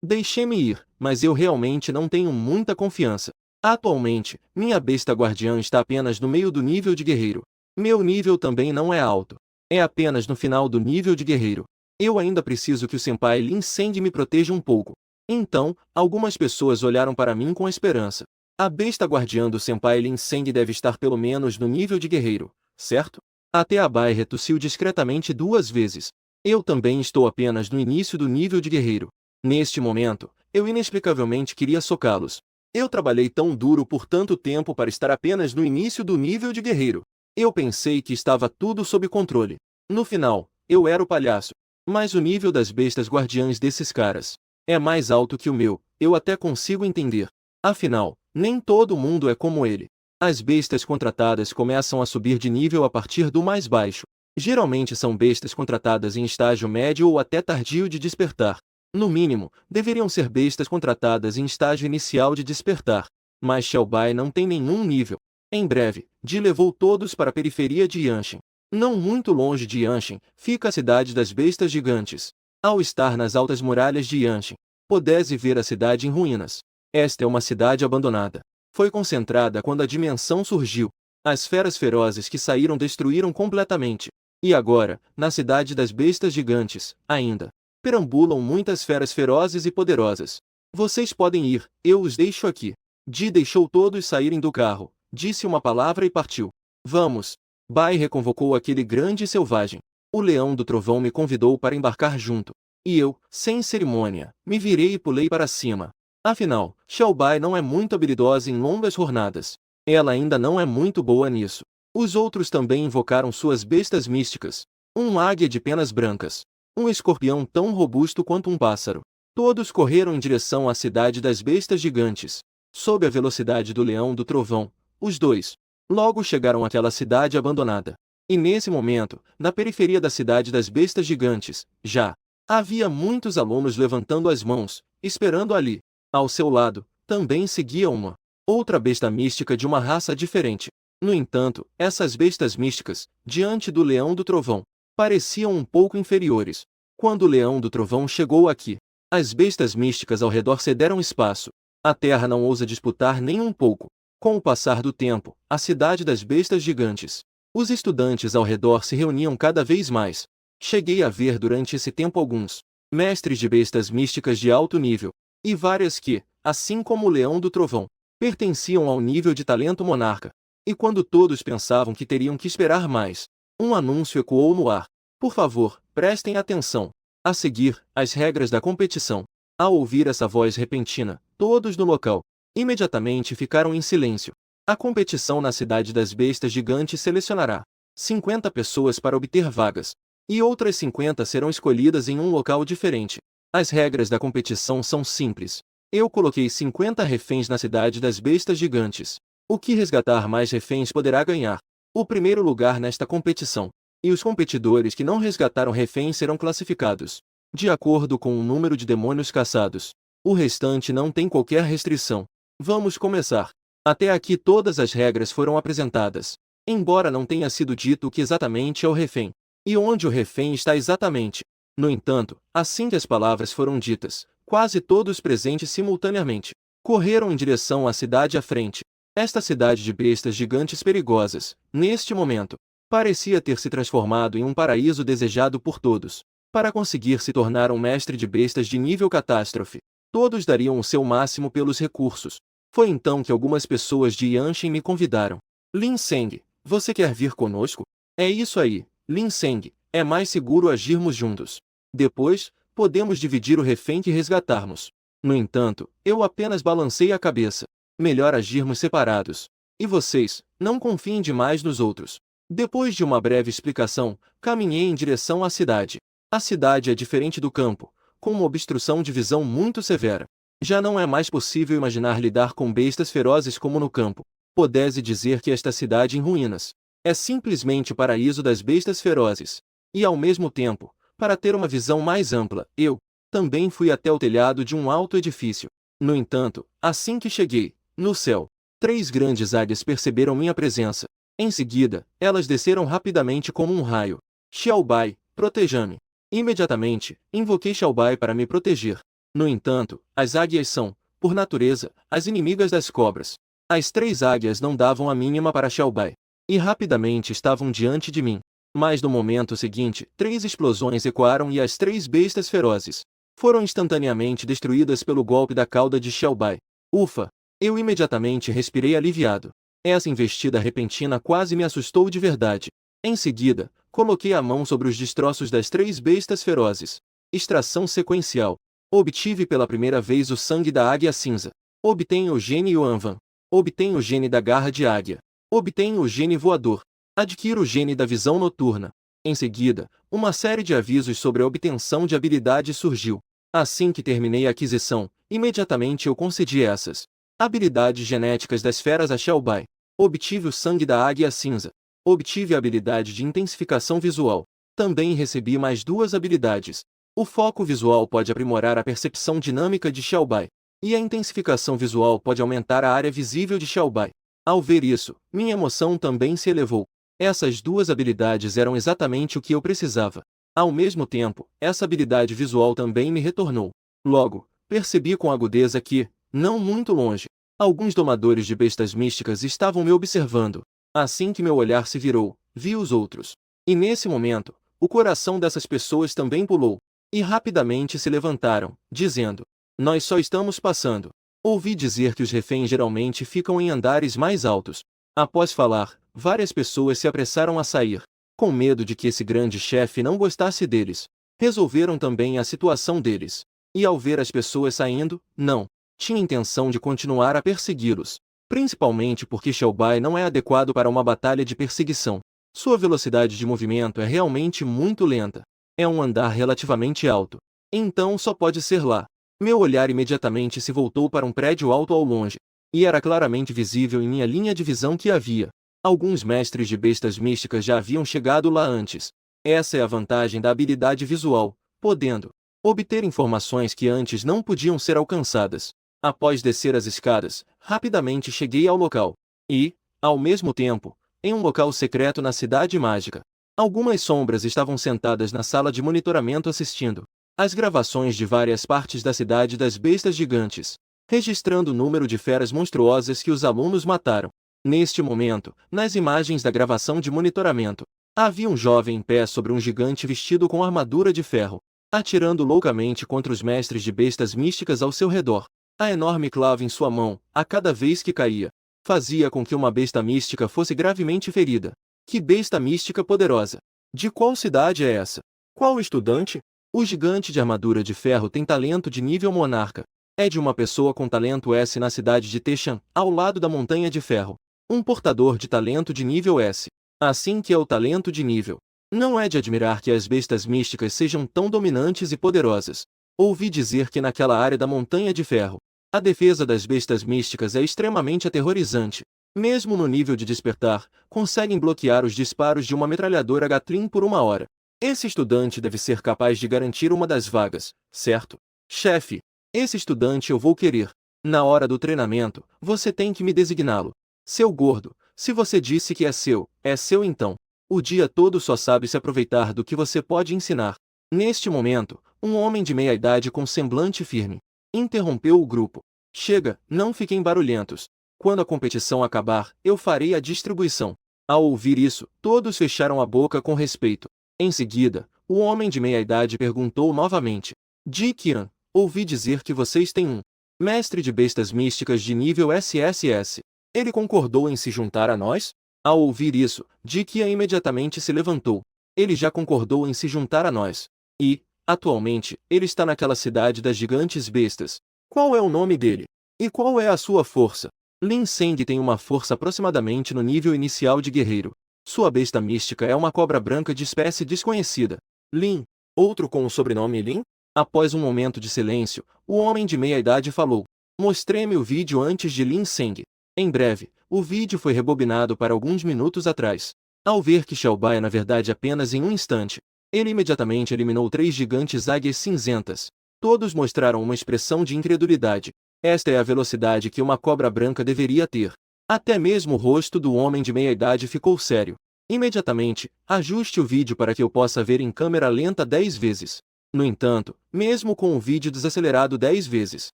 Deixe-me ir, mas eu realmente não tenho muita confiança. Atualmente, minha besta guardiã está apenas no meio do nível de guerreiro. Meu nível também não é alto. É apenas no final do nível de guerreiro. Eu ainda preciso que o Senpai Lin Seng me proteja um pouco. Então, algumas pessoas olharam para mim com esperança. A besta guardiã do Senpai Lin Seng deve estar pelo menos no nível de guerreiro, certo? Até a Bai tossiu discretamente 2 vezes. Eu também estou apenas no início do nível de guerreiro. Neste momento, eu inexplicavelmente queria socá-los. Eu trabalhei tão duro por tanto tempo para estar apenas no início do nível de guerreiro. Eu pensei que estava tudo sob controle. No final, eu era o palhaço. Mas o nível das bestas guardiãs desses caras é mais alto que o meu, eu até consigo entender. Afinal, nem todo mundo é como ele. As bestas contratadas começam a subir de nível a partir do mais baixo. Geralmente são bestas contratadas em estágio médio ou até tardio de despertar. No mínimo, deveriam ser bestas contratadas em estágio inicial de despertar. Mas Xiaobai não tem nenhum nível. Em breve, Ji levou todos para a periferia de Yanshin. Não muito longe de Yanshin, fica a cidade das bestas gigantes. Ao estar nas altas muralhas de Yanshin, pudesse ver a cidade em ruínas. Esta é uma cidade abandonada. Foi concentrada quando a dimensão surgiu. As feras ferozes que saíram destruíram completamente. E agora, na cidade das bestas gigantes, ainda perambulam muitas feras ferozes e poderosas. "Vocês podem ir, eu os deixo aqui." Ji deixou todos saírem do carro, disse uma palavra e partiu. "Vamos." Bai reconvocou aquele grande selvagem. O leão do trovão me convidou para embarcar junto. E eu, sem cerimônia, me virei e pulei para cima. Afinal, Xiaobai não é muito habilidosa em longas jornadas. Ela ainda não é muito boa nisso. Os outros também invocaram suas bestas místicas. Um águia de penas brancas. Um escorpião tão robusto quanto um pássaro. Todos correram em direção à cidade das bestas gigantes. Sob a velocidade do leão do trovão, os dois logo chegaram àquela cidade abandonada. E nesse momento, na periferia da cidade das bestas gigantes, já havia muitos alunos levantando as mãos, esperando ali. Ao seu lado, também seguia uma outra besta mística de uma raça diferente. No entanto, essas bestas místicas, diante do leão do trovão, pareciam um pouco inferiores. Quando o leão do trovão chegou aqui, as bestas místicas ao redor cederam espaço. A terra não ousa disputar nem um pouco. Com o passar do tempo, a cidade das bestas gigantes. Os estudantes ao redor se reuniam cada vez mais. Cheguei a ver durante esse tempo alguns mestres de bestas místicas de alto nível, e várias que, assim como o leão do trovão, Pertenciam ao nível de talento monarca. E quando todos pensavam que teriam que esperar mais, um anúncio ecoou no ar. Por favor, prestem atenção. A seguir, as regras da competição. Ao ouvir essa voz repentina, todos no local imediatamente ficaram em silêncio. A competição na Cidade das Bestas Gigantes selecionará 50 pessoas para obter vagas, e outras 50 serão escolhidas em um local diferente. As regras da competição são simples. Eu coloquei 50 reféns na Cidade das Bestas Gigantes. O que resgatar mais reféns poderá ganhar o primeiro lugar nesta competição. E os competidores que não resgataram reféns serão classificados de acordo com o número de demônios caçados. O restante não tem qualquer restrição. Vamos começar. Até aqui todas as regras foram apresentadas, embora não tenha sido dito o que exatamente é o refém, e onde o refém está exatamente. No entanto, assim que as palavras foram ditas, quase todos presentes simultaneamente correram em direção à cidade à frente. Esta cidade de bestas gigantes perigosas, neste momento, parecia ter se transformado em um paraíso desejado por todos. Para conseguir se tornar um mestre de bestas de nível catástrofe, todos dariam o seu máximo pelos recursos. Foi então que algumas pessoas de Yanshin me convidaram. Lin Seng, você quer vir conosco? É isso aí, Lin Seng, é mais seguro agirmos juntos. Depois, podemos dividir o refém que resgatarmos. No entanto, eu apenas balancei a cabeça. Melhor agirmos separados. E vocês, não confiem demais nos outros. Depois de uma breve explicação, caminhei em direção à cidade. A cidade é diferente do campo, com uma obstrução de visão muito severa. Já não é mais possível imaginar lidar com bestas ferozes como no campo. Pode-se dizer que esta cidade em ruínas é simplesmente o paraíso das bestas ferozes. E ao mesmo tempo, para ter uma visão mais ampla, eu também fui até o telhado de um alto edifício. No entanto, assim que cheguei, no céu, 3 grandes águias perceberam minha presença. Em seguida, elas desceram rapidamente como um raio. Xiaobai, proteja-me. Imediatamente, invoquei Xiaobai para me proteger. No entanto, as águias são, por natureza, as inimigas das cobras. As 3 águias não davam a mínima para Xiaobai. E rapidamente estavam diante de mim. Mas no momento seguinte, 3 explosões ecoaram e as 3 bestas ferozes foram instantaneamente destruídas pelo golpe da cauda de Xiaobai. Ufa! Eu imediatamente respirei aliviado. Essa investida repentina quase me assustou de verdade. Em seguida, coloquei a mão sobre os destroços das 3 bestas ferozes. Extração sequencial. Obtive pela primeira vez o sangue da águia cinza. Obtenho o gene Yuanvan. Obtenho o gene da garra de águia. Obtenho o gene voador. Adquiro o gene da visão noturna. Em seguida, uma série de avisos sobre a obtenção de habilidades surgiu. Assim que terminei a aquisição, imediatamente eu concedi essas habilidades genéticas das feras a Xiaobai. Obtive o sangue da águia cinza. Obtive a habilidade de intensificação visual. Também recebi mais 2 habilidades. O foco visual pode aprimorar a percepção dinâmica de Xiaobai. E a intensificação visual pode aumentar a área visível de Xiaobai. Ao ver isso, minha emoção também se elevou. Essas 2 habilidades eram exatamente o que eu precisava. Ao mesmo tempo, essa habilidade visual também me retornou. Logo, percebi com agudeza que, não muito longe, alguns domadores de bestas místicas estavam me observando. Assim que meu olhar se virou, vi os outros. E nesse momento, o coração dessas pessoas também pulou. E rapidamente se levantaram, dizendo: nós só estamos passando. Ouvi dizer que os reféns geralmente ficam em andares mais altos. Após falar, várias pessoas se apressaram a sair. Com medo de que esse grande chefe não gostasse deles, resolveram também a situação deles. E ao ver as pessoas saindo, não tinha intenção de continuar a persegui-los. Principalmente porque Xiaobai não é adequado para uma batalha de perseguição. Sua velocidade de movimento é realmente muito lenta. É um andar relativamente alto. Então só pode ser lá. Meu olhar imediatamente se voltou para um prédio alto ao longe. E era claramente visível em minha linha de visão que havia alguns mestres de bestas místicas já haviam chegado lá antes. Essa é a vantagem da habilidade visual, podendo obter informações que antes não podiam ser alcançadas. Após descer as escadas, rapidamente cheguei ao local. E, ao mesmo tempo, em um local secreto na Cidade Mágica, algumas sombras estavam sentadas na sala de monitoramento assistindo às gravações de várias partes da Cidade das Bestas Gigantes, registrando o número de feras monstruosas que os alunos mataram. Neste momento, nas imagens da gravação de monitoramento, havia um jovem em pé sobre um gigante vestido com armadura de ferro, atirando loucamente contra os mestres de bestas místicas ao seu redor. A enorme clava em sua mão, a cada vez que caía, fazia com que uma besta mística fosse gravemente ferida. Que besta mística poderosa! De qual cidade é essa? Qual estudante? O gigante de armadura de ferro tem talento de nível monarca. É de uma pessoa com talento S na cidade de Techan, ao lado da montanha de ferro. Um portador de talento de nível S. Assim que é o talento de nível. Não é de admirar que as bestas místicas sejam tão dominantes e poderosas. Ouvi dizer que naquela área da montanha de ferro, a defesa das bestas místicas é extremamente aterrorizante. Mesmo no nível de despertar, conseguem bloquear os disparos de uma metralhadora Gatling por uma hora. Esse estudante deve ser capaz de garantir uma das vagas, certo? Chefe, esse estudante eu vou querer. Na hora do treinamento, você tem que me designá-lo. Seu gordo, se você disse que é seu então. O dia todo só sabe se aproveitar do que você pode ensinar. Neste momento, um homem de meia idade com semblante firme interrompeu o grupo. Chega, não fiquem barulhentos. Quando a competição acabar, eu farei a distribuição. Ao ouvir isso, todos fecharam a boca com respeito. Em seguida, o homem de meia idade perguntou novamente. Ji-Qian, ouvi dizer que vocês têm um mestre de bestas místicas de nível SSS. Ele concordou em se juntar a nós? Ao ouvir isso, Ji-Qian imediatamente se levantou. Ele já concordou em se juntar a nós. E, atualmente, ele está naquela cidade das gigantes bestas. Qual é o nome dele? E qual é a sua força? Lin Seng tem uma força aproximadamente no nível inicial de guerreiro. Sua besta mística é uma cobra branca de espécie desconhecida. Lin, outro com o sobrenome Lin? Após um momento de silêncio, o homem de meia-idade falou. Mostrei-me o vídeo antes de Lin Seng. Em breve, o vídeo foi rebobinado para alguns minutos atrás. Ao ver que Xiaobai é na verdade apenas em um instante, ele imediatamente eliminou 3 gigantes águias cinzentas. Todos mostraram uma expressão de incredulidade. Esta é a velocidade que uma cobra branca deveria ter. Até mesmo o rosto do homem de meia-idade ficou sério. Imediatamente, ajuste o vídeo para que eu possa ver em câmera lenta 10 vezes. No entanto, mesmo com o vídeo desacelerado 10 vezes,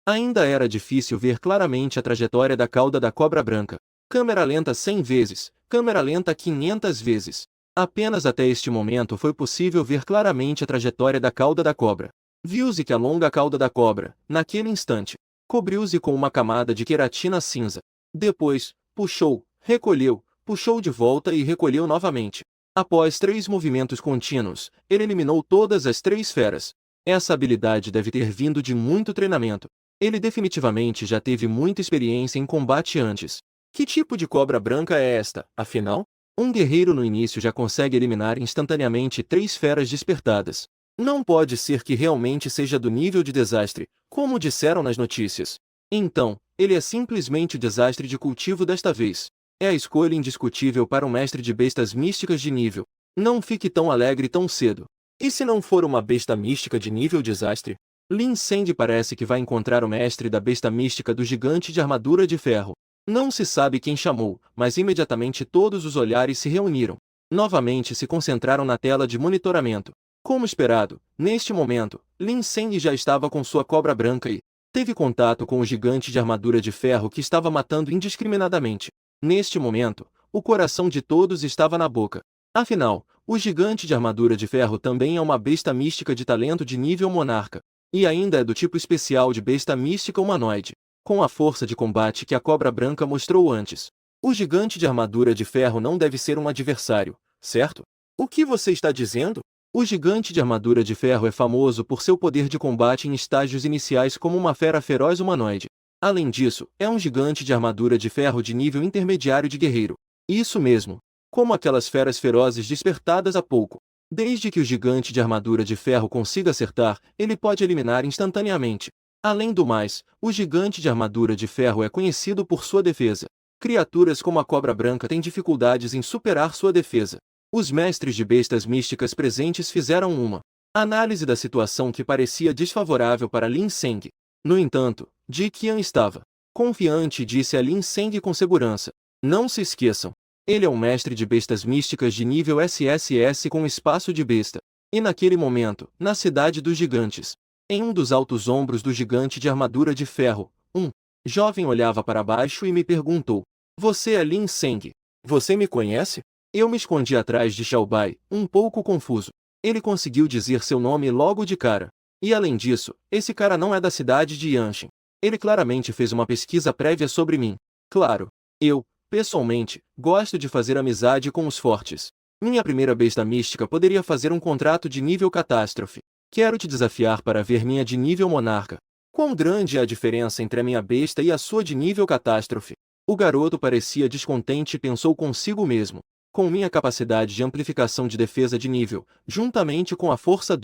ainda era difícil ver claramente a trajetória da cauda da cobra branca. Câmera lenta 100 vezes, câmera lenta 500 vezes. Apenas até este momento foi possível ver claramente a trajetória da cauda da cobra. Viu-se que a longa cauda da cobra, naquele instante, cobriu-se com uma camada de queratina cinza. Depois, puxou, recolheu, puxou de volta e recolheu novamente. Após 3 movimentos contínuos, ele eliminou todas as 3 feras. Essa habilidade deve ter vindo de muito treinamento. Ele definitivamente já teve muita experiência em combate antes. Que tipo de cobra branca é esta, afinal? Um guerreiro no início já consegue eliminar instantaneamente 3 feras despertadas. Não pode ser que realmente seja do nível de desastre, como disseram nas notícias. Então, ele é simplesmente o desastre de cultivo desta vez. É a escolha indiscutível para um mestre de bestas místicas de nível. Não fique tão alegre tão cedo. E se não for uma besta mística de nível desastre? Lin Seng parece que vai encontrar o mestre da besta mística do gigante de armadura de ferro. Não se sabe quem chamou, mas imediatamente todos os olhares se reuniram. Novamente se concentraram na tela de monitoramento. Como esperado, neste momento, Lin Seng já estava com sua cobra branca e teve contato com o gigante de armadura de ferro que estava matando indiscriminadamente. Neste momento, o coração de todos estava na boca. Afinal, o gigante de armadura de ferro também é uma besta mística de talento de nível monarca. E ainda é do tipo especial de besta mística humanoide, com a força de combate que a cobra branca mostrou antes. O gigante de armadura de ferro não deve ser um adversário, certo? O que você está dizendo? O gigante de armadura de ferro é famoso por seu poder de combate em estágios iniciais como uma fera feroz humanoide. Além disso, é um gigante de armadura de ferro de nível intermediário de guerreiro. Isso mesmo, como aquelas feras ferozes despertadas há pouco. Desde que o gigante de armadura de ferro consiga acertar, ele pode eliminar instantaneamente. Além do mais, o gigante de armadura de ferro é conhecido por sua defesa. Criaturas como a cobra branca têm dificuldades em superar sua defesa. Os mestres de bestas místicas presentes fizeram uma análise da situação que parecia desfavorável para Lin Seng. No entanto, Ji Qian estava confiante e disse a Lin Seng com segurança. Não se esqueçam. Ele é um mestre de bestas místicas de nível SSS com espaço de besta. E naquele momento, na cidade dos gigantes, em um dos altos ombros do gigante de armadura de ferro, um jovem olhava para baixo e me perguntou. Você é Lin Seng. Você me conhece? Eu me escondi atrás de Xiaobai, um pouco confuso. Ele conseguiu dizer seu nome logo de cara. E além disso, esse cara não é da cidade de Yanshin. Ele claramente fez uma pesquisa prévia sobre mim. Claro, eu, pessoalmente, gosto de fazer amizade com os fortes. Minha primeira besta mística poderia fazer um contrato de nível catástrofe. Quero te desafiar para ver minha de nível monarca. Quão grande é a diferença entre a minha besta e a sua de nível catástrofe? O garoto parecia descontente e pensou consigo mesmo. Com minha capacidade de amplificação de defesa de nível, juntamente com a força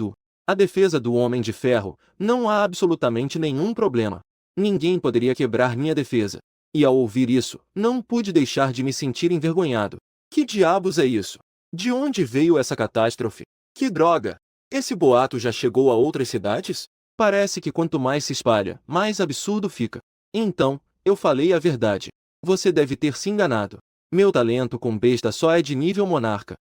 a defesa do Homem de Ferro, não há absolutamente nenhum problema. Ninguém poderia quebrar minha defesa. E ao ouvir isso, não pude deixar de me sentir envergonhado. Que diabos é isso? De onde veio essa catástrofe? Que droga! Esse boato já chegou a outras cidades? Parece que quanto mais se espalha, mais absurdo fica. Então, eu falei a verdade. Você deve ter se enganado. Meu talento com besta só é de nível monarca.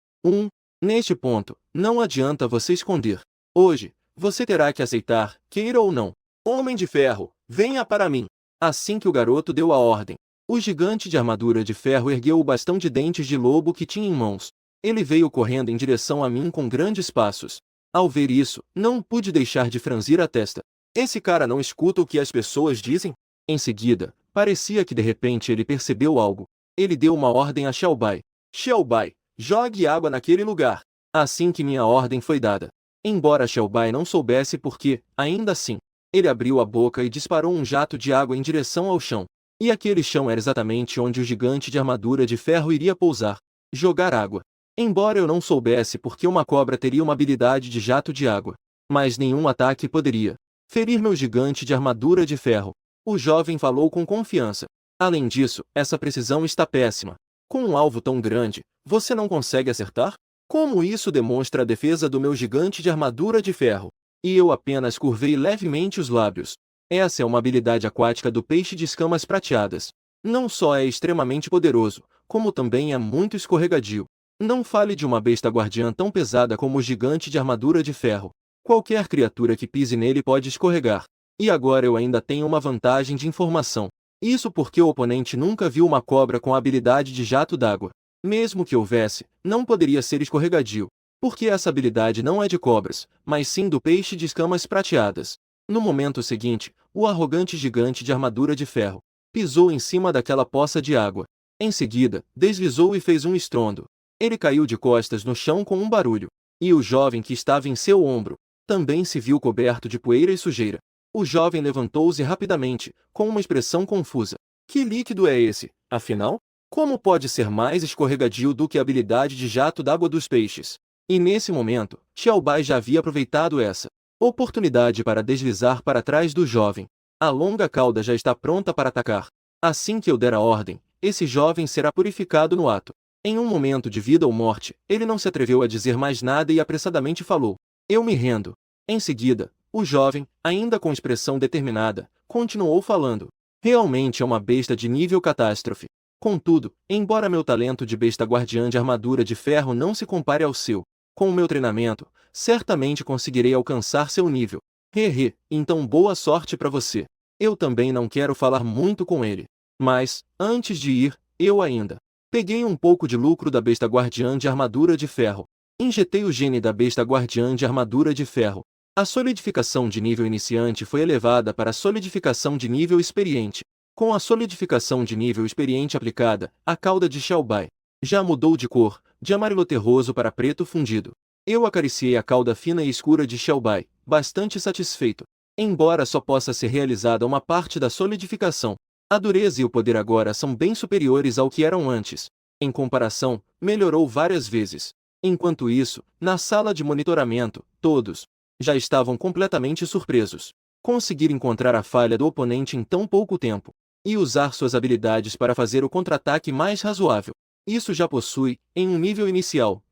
Neste ponto, não adianta você esconder. Hoje, você terá que aceitar, queira ou não. Homem de Ferro, venha para mim. Assim que o garoto deu a ordem, o gigante de armadura de ferro ergueu o bastão de dentes de lobo que tinha em mãos. Ele veio correndo em direção a mim com grandes passos. Ao ver isso, não pude deixar de franzir a testa. Esse cara não escuta o que as pessoas dizem? Em seguida, parecia que de repente ele percebeu algo. Ele deu uma ordem a Xiaobai. Xiaobai, jogue água naquele lugar. Assim que minha ordem foi dada. Embora Xiaobai não soubesse por quê, ainda assim, ele abriu a boca e disparou um jato de água em direção ao chão. E aquele chão era exatamente onde o gigante de armadura de ferro iria pousar. Jogar água. Embora eu não soubesse por que uma cobra teria uma habilidade de jato de água, mas nenhum ataque poderia ferir meu gigante de armadura de ferro. O jovem falou com confiança. Além disso, essa precisão está péssima. Com um alvo tão grande, você não consegue acertar? Como isso demonstra a defesa do meu gigante de armadura de ferro? E eu apenas curvei levemente os lábios. Essa é uma habilidade aquática do peixe de escamas prateadas. Não só é extremamente poderoso, como também é muito escorregadio. Não fale de uma besta guardiã tão pesada como o gigante de armadura de ferro. Qualquer criatura que pise nele pode escorregar. E agora eu ainda tenho uma vantagem de informação. Isso porque o oponente nunca viu uma cobra com a habilidade de jato d'água. Mesmo que houvesse, não poderia ser escorregadio, porque essa habilidade não é de cobras, mas sim do peixe de escamas prateadas. No momento seguinte, o arrogante gigante de armadura de ferro pisou em cima daquela poça de água. Em seguida, deslizou e fez um estrondo. Ele caiu de costas no chão com um barulho. E o jovem que estava em seu ombro também se viu coberto de poeira e sujeira. O jovem levantou-se rapidamente, com uma expressão confusa. Que líquido é esse, afinal? Como pode ser mais escorregadio do que a habilidade de jato d'água dos peixes? E nesse momento, Xiaobai já havia aproveitado essa oportunidade para deslizar para trás do jovem. A longa cauda já está pronta para atacar. Assim que eu der a ordem, esse jovem será purificado no ato. Em um momento de vida ou morte, ele não se atreveu a dizer mais nada e apressadamente falou: eu me rendo. Em seguida, o jovem, ainda com expressão determinada, continuou falando. Realmente é uma besta de nível catástrofe. Contudo, embora meu talento de besta guardiã de armadura de ferro não se compare ao seu, com o meu treinamento, certamente conseguirei alcançar seu nível. Então boa sorte para você. Eu também não quero falar muito com ele. Mas, antes de ir, eu ainda peguei um pouco de lucro da besta guardiã de armadura de ferro. Injetei o gene da besta guardiã de armadura de ferro. A solidificação de nível iniciante foi elevada para a solidificação de nível experiente. Com a solidificação de nível experiente aplicada, a cauda de Xiaobai já mudou de cor, de amarelo terroso para preto fundido. Eu acariciei a cauda fina e escura de Xiaobai, bastante satisfeito. Embora só possa ser realizada uma parte da solidificação, a dureza e o poder agora são bem superiores ao que eram antes. Em comparação, melhorou várias vezes. Enquanto isso, na sala de monitoramento, todos já estavam completamente surpresos. Conseguir encontrar a falha do oponente em tão pouco tempo e usar suas habilidades para fazer o contra-ataque mais razoável. Isso já possui, em um nível inicial,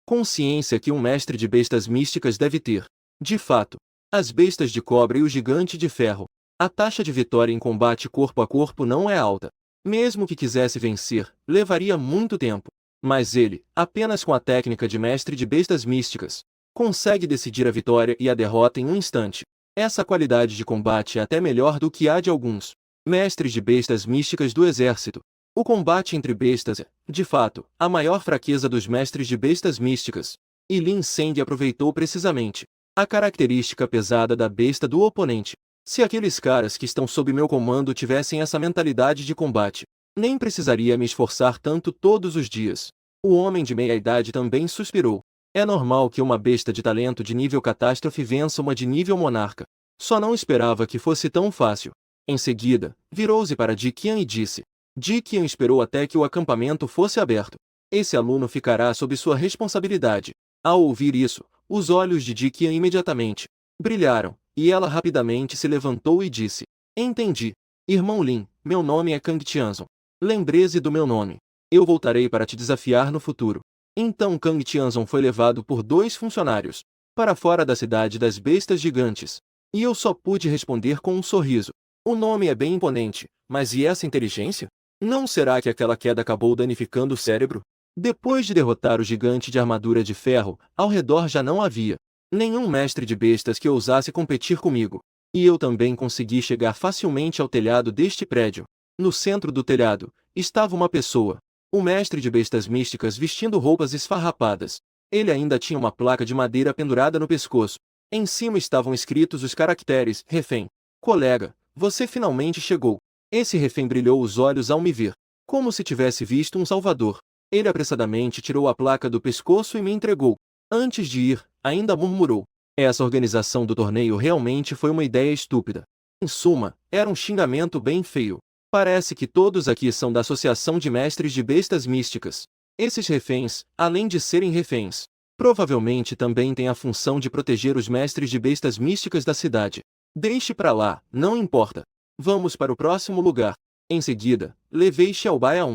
consciência que um mestre de bestas místicas deve ter. De fato, as bestas de cobra e o gigante de ferro, a taxa de vitória em combate corpo a corpo não é alta. Mesmo que quisesse vencer, levaria muito tempo. Mas ele, apenas com a técnica de mestre de bestas místicas, consegue decidir a vitória e a derrota em um instante. Essa qualidade de combate é até melhor do que a de alguns mestres de bestas místicas do exército. O combate entre bestas é, de fato, a maior fraqueza dos mestres de bestas místicas. E Lin Seng aproveitou precisamente a característica pesada da besta do oponente. Se aqueles caras que estão sob meu comando tivessem essa mentalidade de combate, nem precisaria me esforçar tanto todos os dias. O homem de meia-idade também suspirou. É normal que uma besta de talento de nível catástrofe vença uma de nível monarca. Só não esperava que fosse tão fácil. Em seguida, virou-se para Dikian e disse. Dikian esperou até que o acampamento fosse aberto. Esse aluno ficará sob sua responsabilidade. Ao ouvir isso, os olhos de Dikian imediatamente brilharam, e ela rapidamente se levantou e disse. Entendi. Irmão Lin, meu nome é Kang Tianzong. Lembre-se do meu nome. Eu voltarei para te desafiar no futuro. Então Kang Tianzong foi levado por 2 funcionários para fora da cidade das bestas gigantes. E eu só pude responder com um sorriso. O nome é bem imponente, mas e essa inteligência? Não será que aquela queda acabou danificando o cérebro? Depois de derrotar o gigante de armadura de ferro, ao redor já não havia nenhum mestre de bestas que ousasse competir comigo. E eu também consegui chegar facilmente ao telhado deste prédio. No centro do telhado, estava uma pessoa. O mestre de bestas místicas vestindo roupas esfarrapadas. Ele ainda tinha uma placa de madeira pendurada no pescoço. Em cima estavam escritos os caracteres, refém. Colega, você finalmente chegou. Esse refém brilhou os olhos ao me ver, como se tivesse visto um salvador. Ele apressadamente tirou a placa do pescoço e me entregou. Antes de ir, ainda murmurou. Essa organização do torneio realmente foi uma ideia estúpida. Em suma, era um xingamento bem feio. Parece que todos aqui são da Associação de Mestres de Bestas Místicas. Esses reféns, além de serem reféns, provavelmente também têm a função de proteger os mestres de bestas místicas da cidade. Deixe pra lá, não importa. Vamos para o próximo lugar. Em seguida, levei Xiaobai a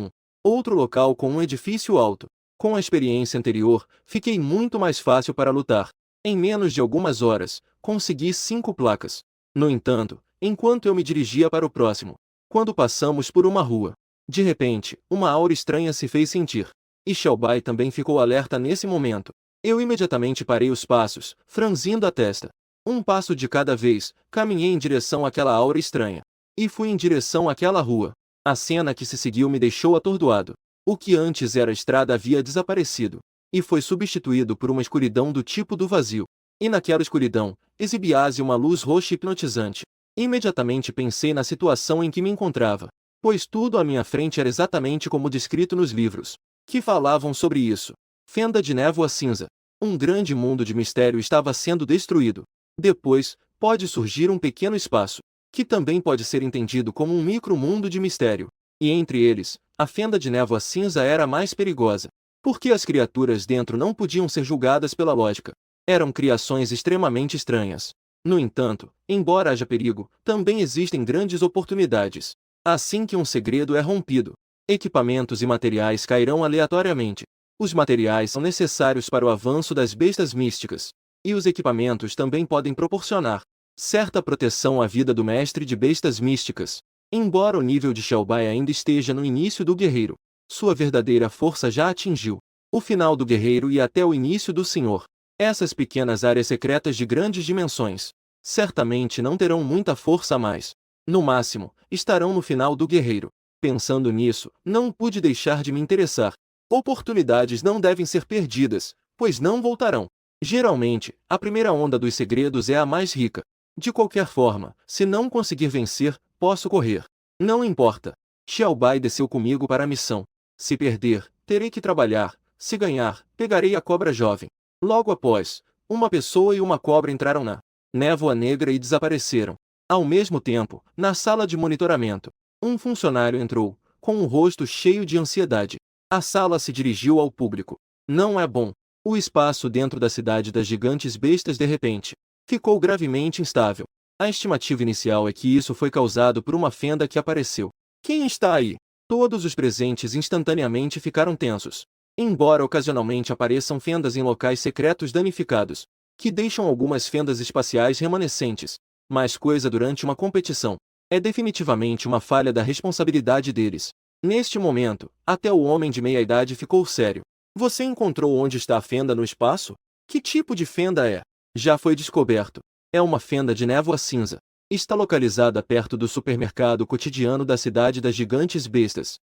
outro local com um edifício alto. Com a experiência anterior, fiquei muito mais fácil para lutar. Em menos de algumas horas, consegui 5 placas. No entanto, enquanto eu me dirigia para o próximo, quando passamos por uma rua, de repente, uma aura estranha se fez sentir. E Xiaobai também ficou alerta nesse momento. Eu imediatamente parei os passos, franzindo a testa. Um passo de cada vez, caminhei em direção àquela aura estranha. E fui em direção àquela rua. A cena que se seguiu me deixou atordoado. O que antes era estrada havia desaparecido. E foi substituído por uma escuridão do tipo do vazio. E naquela escuridão, exibia-se uma luz roxa hipnotizante. Imediatamente pensei na situação em que me encontrava, pois tudo à minha frente era exatamente como descrito nos livros, que falavam sobre isso. Fenda de névoa cinza. Um grande mundo de mistério estava sendo destruído. Depois, pode surgir um pequeno espaço, que também pode ser entendido como um micro-mundo de mistério. E entre eles, a fenda de névoa cinza era a mais perigosa, porque as criaturas dentro não podiam ser julgadas pela lógica. Eram criações extremamente estranhas. No entanto, embora haja perigo, também existem grandes oportunidades. Assim que um segredo é rompido, equipamentos e materiais cairão aleatoriamente. Os materiais são necessários para o avanço das bestas místicas, e os equipamentos também podem proporcionar certa proteção à vida do mestre de bestas místicas. Embora o nível de Xiaobai ainda esteja no início do guerreiro, sua verdadeira força já atingiu o final do guerreiro e até o início do senhor. Essas pequenas áreas secretas de grandes dimensões certamente não terão muita força a mais. No máximo, estarão no final do guerreiro. Pensando nisso, não pude deixar de me interessar. Oportunidades não devem ser perdidas, pois não voltarão. Geralmente, a primeira onda dos segredos é a mais rica. De qualquer forma, se não conseguir vencer, posso correr. Não importa. Xiaobai desceu comigo para a missão. Se perder, terei que trabalhar. Se ganhar, pegarei a cobra jovem. Logo após, uma pessoa e uma cobra entraram na névoa negra e desapareceram. Ao mesmo tempo, na sala de monitoramento, um funcionário entrou, com um rosto cheio de ansiedade. A sala se dirigiu ao público. Não é bom. O espaço dentro da cidade das gigantes bestas de repente ficou gravemente instável. A estimativa inicial é que isso foi causado por uma fenda que apareceu. Quem está aí? Todos os presentes instantaneamente ficaram tensos. Embora ocasionalmente apareçam fendas em locais secretos danificados, que deixam algumas fendas espaciais remanescentes, mais coisa durante uma competição, é definitivamente uma falha da responsabilidade deles. Neste momento, até o homem de meia-idade ficou sério. Você encontrou onde está a fenda no espaço? Que tipo de fenda é? Já foi descoberto. É uma fenda de névoa cinza. Está localizada perto do supermercado cotidiano da cidade das gigantes bestas.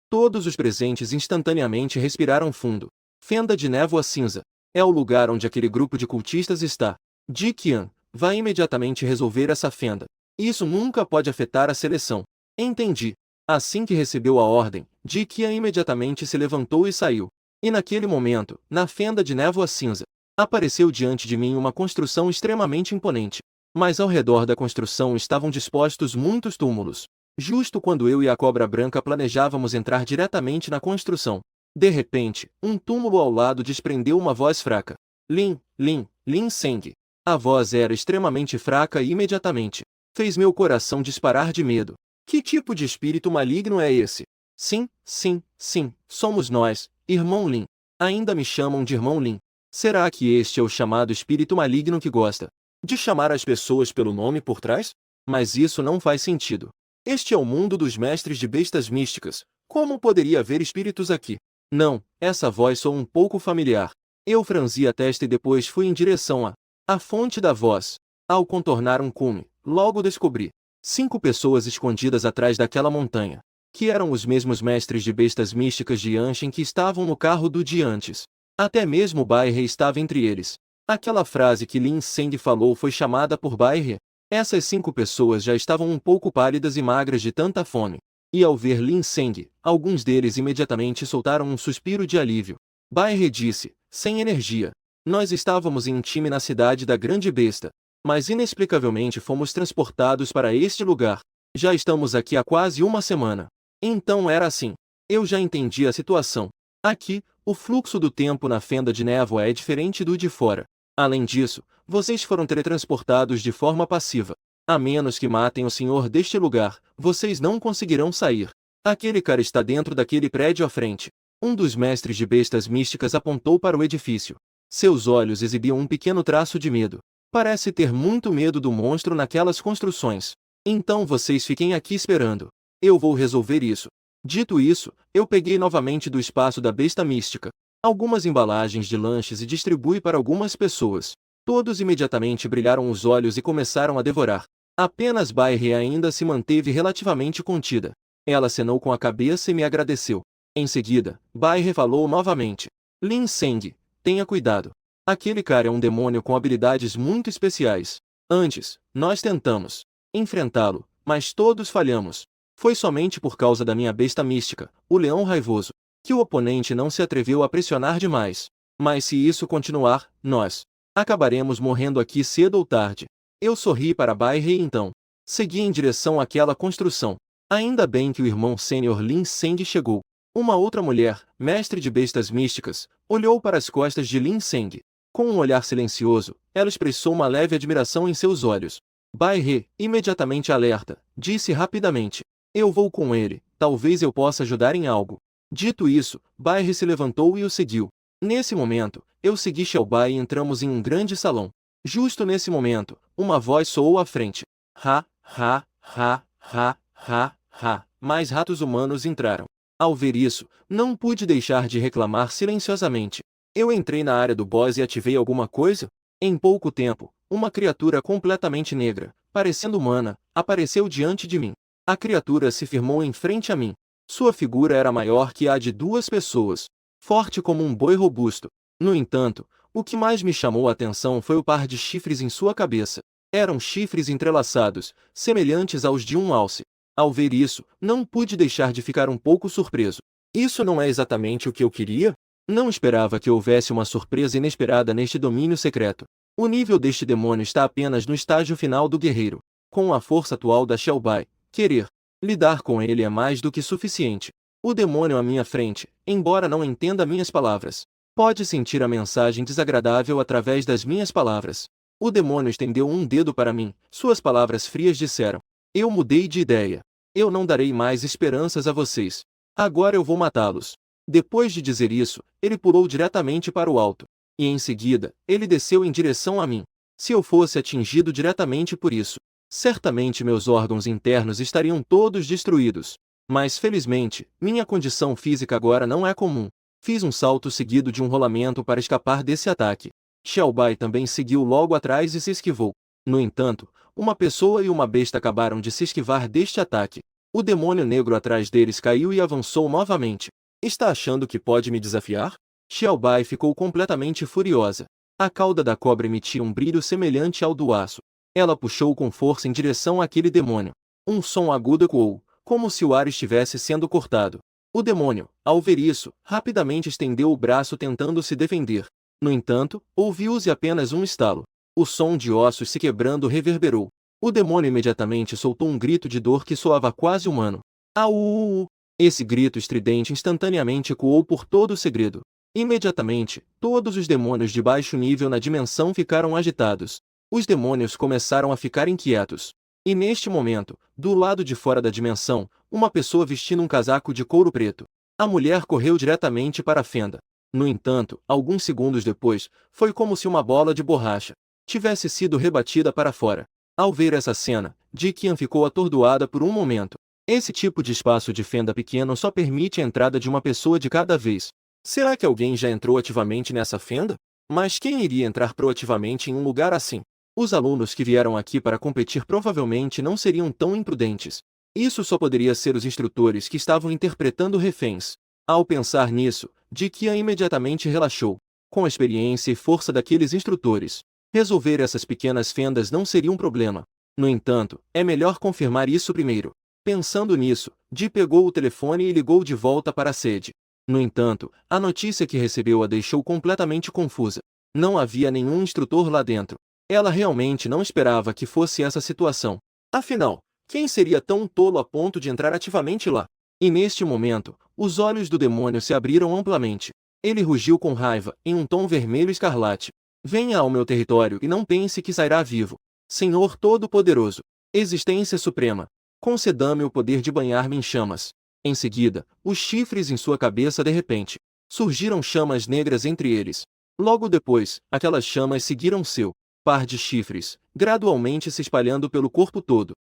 Todos os presentes instantaneamente respiraram fundo. Fenda de névoa cinza. É o lugar onde aquele grupo de cultistas está. Dikian, Vá imediatamente resolver essa fenda. Isso nunca pode afetar a seleção. Entendi. Assim que recebeu a ordem, Dikia imediatamente se levantou e saiu. E naquele momento, na fenda de névoa cinza, apareceu diante de mim uma construção extremamente imponente. Mas ao redor da construção estavam dispostos muitos túmulos. Justo quando eu e a cobra branca planejávamos entrar diretamente na construção, de repente, um túmulo ao lado desprendeu uma voz fraca. Lin, Lin, Lin Seng. A voz era extremamente fraca e imediatamente fez meu coração disparar de medo. Que tipo de espírito maligno é esse? Sim, sim, sim, somos nós, irmão Lin. Ainda me chamam de irmão Lin. Será que este é o chamado espírito maligno que gosta de chamar as pessoas pelo nome por trás? Mas isso não faz sentido. Este é o mundo dos mestres de bestas místicas. Como poderia haver espíritos aqui? Não, essa voz soa um pouco familiar. Eu franzi a testa e depois fui em direção à fonte da voz. Ao contornar um cume, logo descobri 5 pessoas escondidas atrás daquela montanha, que eram os mesmos mestres de bestas místicas de Yanshin que estavam no carro do dia antes. Até mesmo Bai He estava entre eles. Aquela frase que Lin Seng falou foi chamada por Bai He. Essas 5 pessoas já estavam um pouco pálidas e magras de tanta fome. E ao ver Lin Seng, alguns deles imediatamente soltaram um suspiro de alívio. Bai He disse, sem energia. Nós estávamos em um time na cidade da Grande Besta, mas inexplicavelmente fomos transportados para este lugar. Já estamos aqui há quase uma semana. Então era assim. Eu já entendi a situação. Aqui, o fluxo do tempo na fenda de névoa é diferente do de fora. Além disso, vocês foram teletransportados de forma passiva. A menos que matem o senhor deste lugar, vocês não conseguirão sair. Aquele cara está dentro daquele prédio à frente. Um dos mestres de bestas místicas apontou para o edifício. Seus olhos exibiam um pequeno traço de medo. Parece ter muito medo do monstro naquelas construções. Então vocês fiquem aqui esperando. Eu vou resolver isso. Dito isso, eu peguei novamente do espaço da besta mística algumas embalagens de lanches e distribuí para algumas pessoas. Todos imediatamente brilharam os olhos e começaram a devorar. Apenas Bai He ainda se manteve relativamente contida. Ela acenou com a cabeça e me agradeceu. Em seguida, Bai He falou novamente. Lin Seng, tenha cuidado. Aquele cara é um demônio com habilidades muito especiais. Antes, nós tentamos enfrentá-lo, mas todos falhamos. Foi somente por causa da minha besta mística, o leão raivoso, que o oponente não se atreveu a pressionar demais. Mas se isso continuar, nós acabaremos morrendo aqui cedo ou tarde. Eu sorri para Bai He e então segui em direção àquela construção. Ainda bem que o irmão sênior Lin Seng chegou. Uma outra mulher, mestre de bestas místicas, olhou para as costas de Lin Seng. Com um olhar silencioso, ela expressou uma leve admiração em seus olhos. Bai He, imediatamente alerta, disse rapidamente. Eu vou com ele, talvez eu possa ajudar em algo. Dito isso, Bai He se levantou e o seguiu. Nesse momento, eu segui Xiaobai e entramos em um grande salão. Justo nesse momento, uma voz soou à frente. Ha, ha, ha, ha, ha, ha. Mais ratos humanos entraram. Ao ver isso, não pude deixar de reclamar silenciosamente. Eu entrei na área do boss e ativei alguma coisa? Em pouco tempo, uma criatura completamente negra, parecendo humana, apareceu diante de mim. A criatura se firmou em frente a mim. Sua figura era maior que a de 2 pessoas, forte como um boi robusto. No entanto, o que mais me chamou a atenção foi o par de chifres em sua cabeça. Eram chifres entrelaçados, semelhantes aos de um alce. Ao ver isso, não pude deixar de ficar um pouco surpreso. Isso não é exatamente o que eu queria? Não esperava que houvesse uma surpresa inesperada neste domínio secreto. O nível deste demônio está apenas no estágio final do guerreiro. Com a força atual da Xiaobai, querer lidar com ele é mais do que suficiente. O demônio à minha frente, embora não entenda minhas palavras, pode sentir a mensagem desagradável através das minhas palavras. O demônio estendeu um dedo para mim, suas palavras frias disseram. Eu mudei de ideia. Eu não darei mais esperanças a vocês. Agora eu vou matá-los. Depois de dizer isso, ele pulou diretamente para o alto. E em seguida, ele desceu em direção a mim. Se eu fosse atingido diretamente por isso, certamente meus órgãos internos estariam todos destruídos. Mas felizmente, minha condição física agora não é comum. Fiz um salto seguido de um rolamento para escapar desse ataque. Xiaobai também seguiu logo atrás e se esquivou. No entanto, uma pessoa e uma besta acabaram de se esquivar deste ataque. O demônio negro atrás deles caiu e avançou novamente. Está achando que pode me desafiar? Xiaobai ficou completamente furiosa. A cauda da cobra emitia um brilho semelhante ao do aço. Ela puxou com força em direção àquele demônio. Um som agudo ecoou, como se o ar estivesse sendo cortado. O demônio, ao ver isso, rapidamente estendeu o braço tentando se defender. No entanto, ouviu-se apenas um estalo. O som de ossos se quebrando reverberou. O demônio imediatamente soltou um grito de dor que soava quase humano. Au! Esse grito estridente instantaneamente ecoou por todo o segredo. Imediatamente, todos os demônios de baixo nível na dimensão ficaram agitados. Os demônios começaram a ficar inquietos. E neste momento, do lado de fora da dimensão, uma pessoa vestindo um casaco de couro preto. A mulher correu diretamente para a fenda. No entanto, alguns segundos depois, foi como se uma bola de borracha tivesse sido rebatida para fora. Ao ver essa cena, Dikian ficou atordoada por um momento. Esse tipo de espaço de fenda pequeno só permite a entrada de uma pessoa de cada vez. Será que alguém já entrou ativamente nessa fenda? Mas quem iria entrar proativamente em um lugar assim? Os alunos que vieram aqui para competir provavelmente não seriam tão imprudentes. Isso só poderia ser os instrutores que estavam interpretando reféns. Ao pensar nisso, Dikian imediatamente relaxou. Com a experiência e força daqueles instrutores, resolver essas pequenas fendas não seria um problema. No entanto, é melhor confirmar isso primeiro. Pensando nisso, Di pegou o telefone e ligou de volta para a sede. No entanto, a notícia que recebeu a deixou completamente confusa. Não havia nenhum instrutor lá dentro. Ela realmente não esperava que fosse essa situação. Afinal, quem seria tão tolo a ponto de entrar ativamente lá? E neste momento, os olhos do demônio se abriram amplamente. Ele rugiu com raiva, em um tom vermelho escarlate. Venha ao meu território e não pense que sairá vivo. Senhor Todo-Poderoso, Existência Suprema, conceda-me o poder de banhar-me em chamas. Em seguida, os chifres em sua cabeça de repente. Surgiram chamas negras entre eles. Logo depois, aquelas chamas seguiram seu par de chifres, gradualmente se espalhando pelo corpo todo.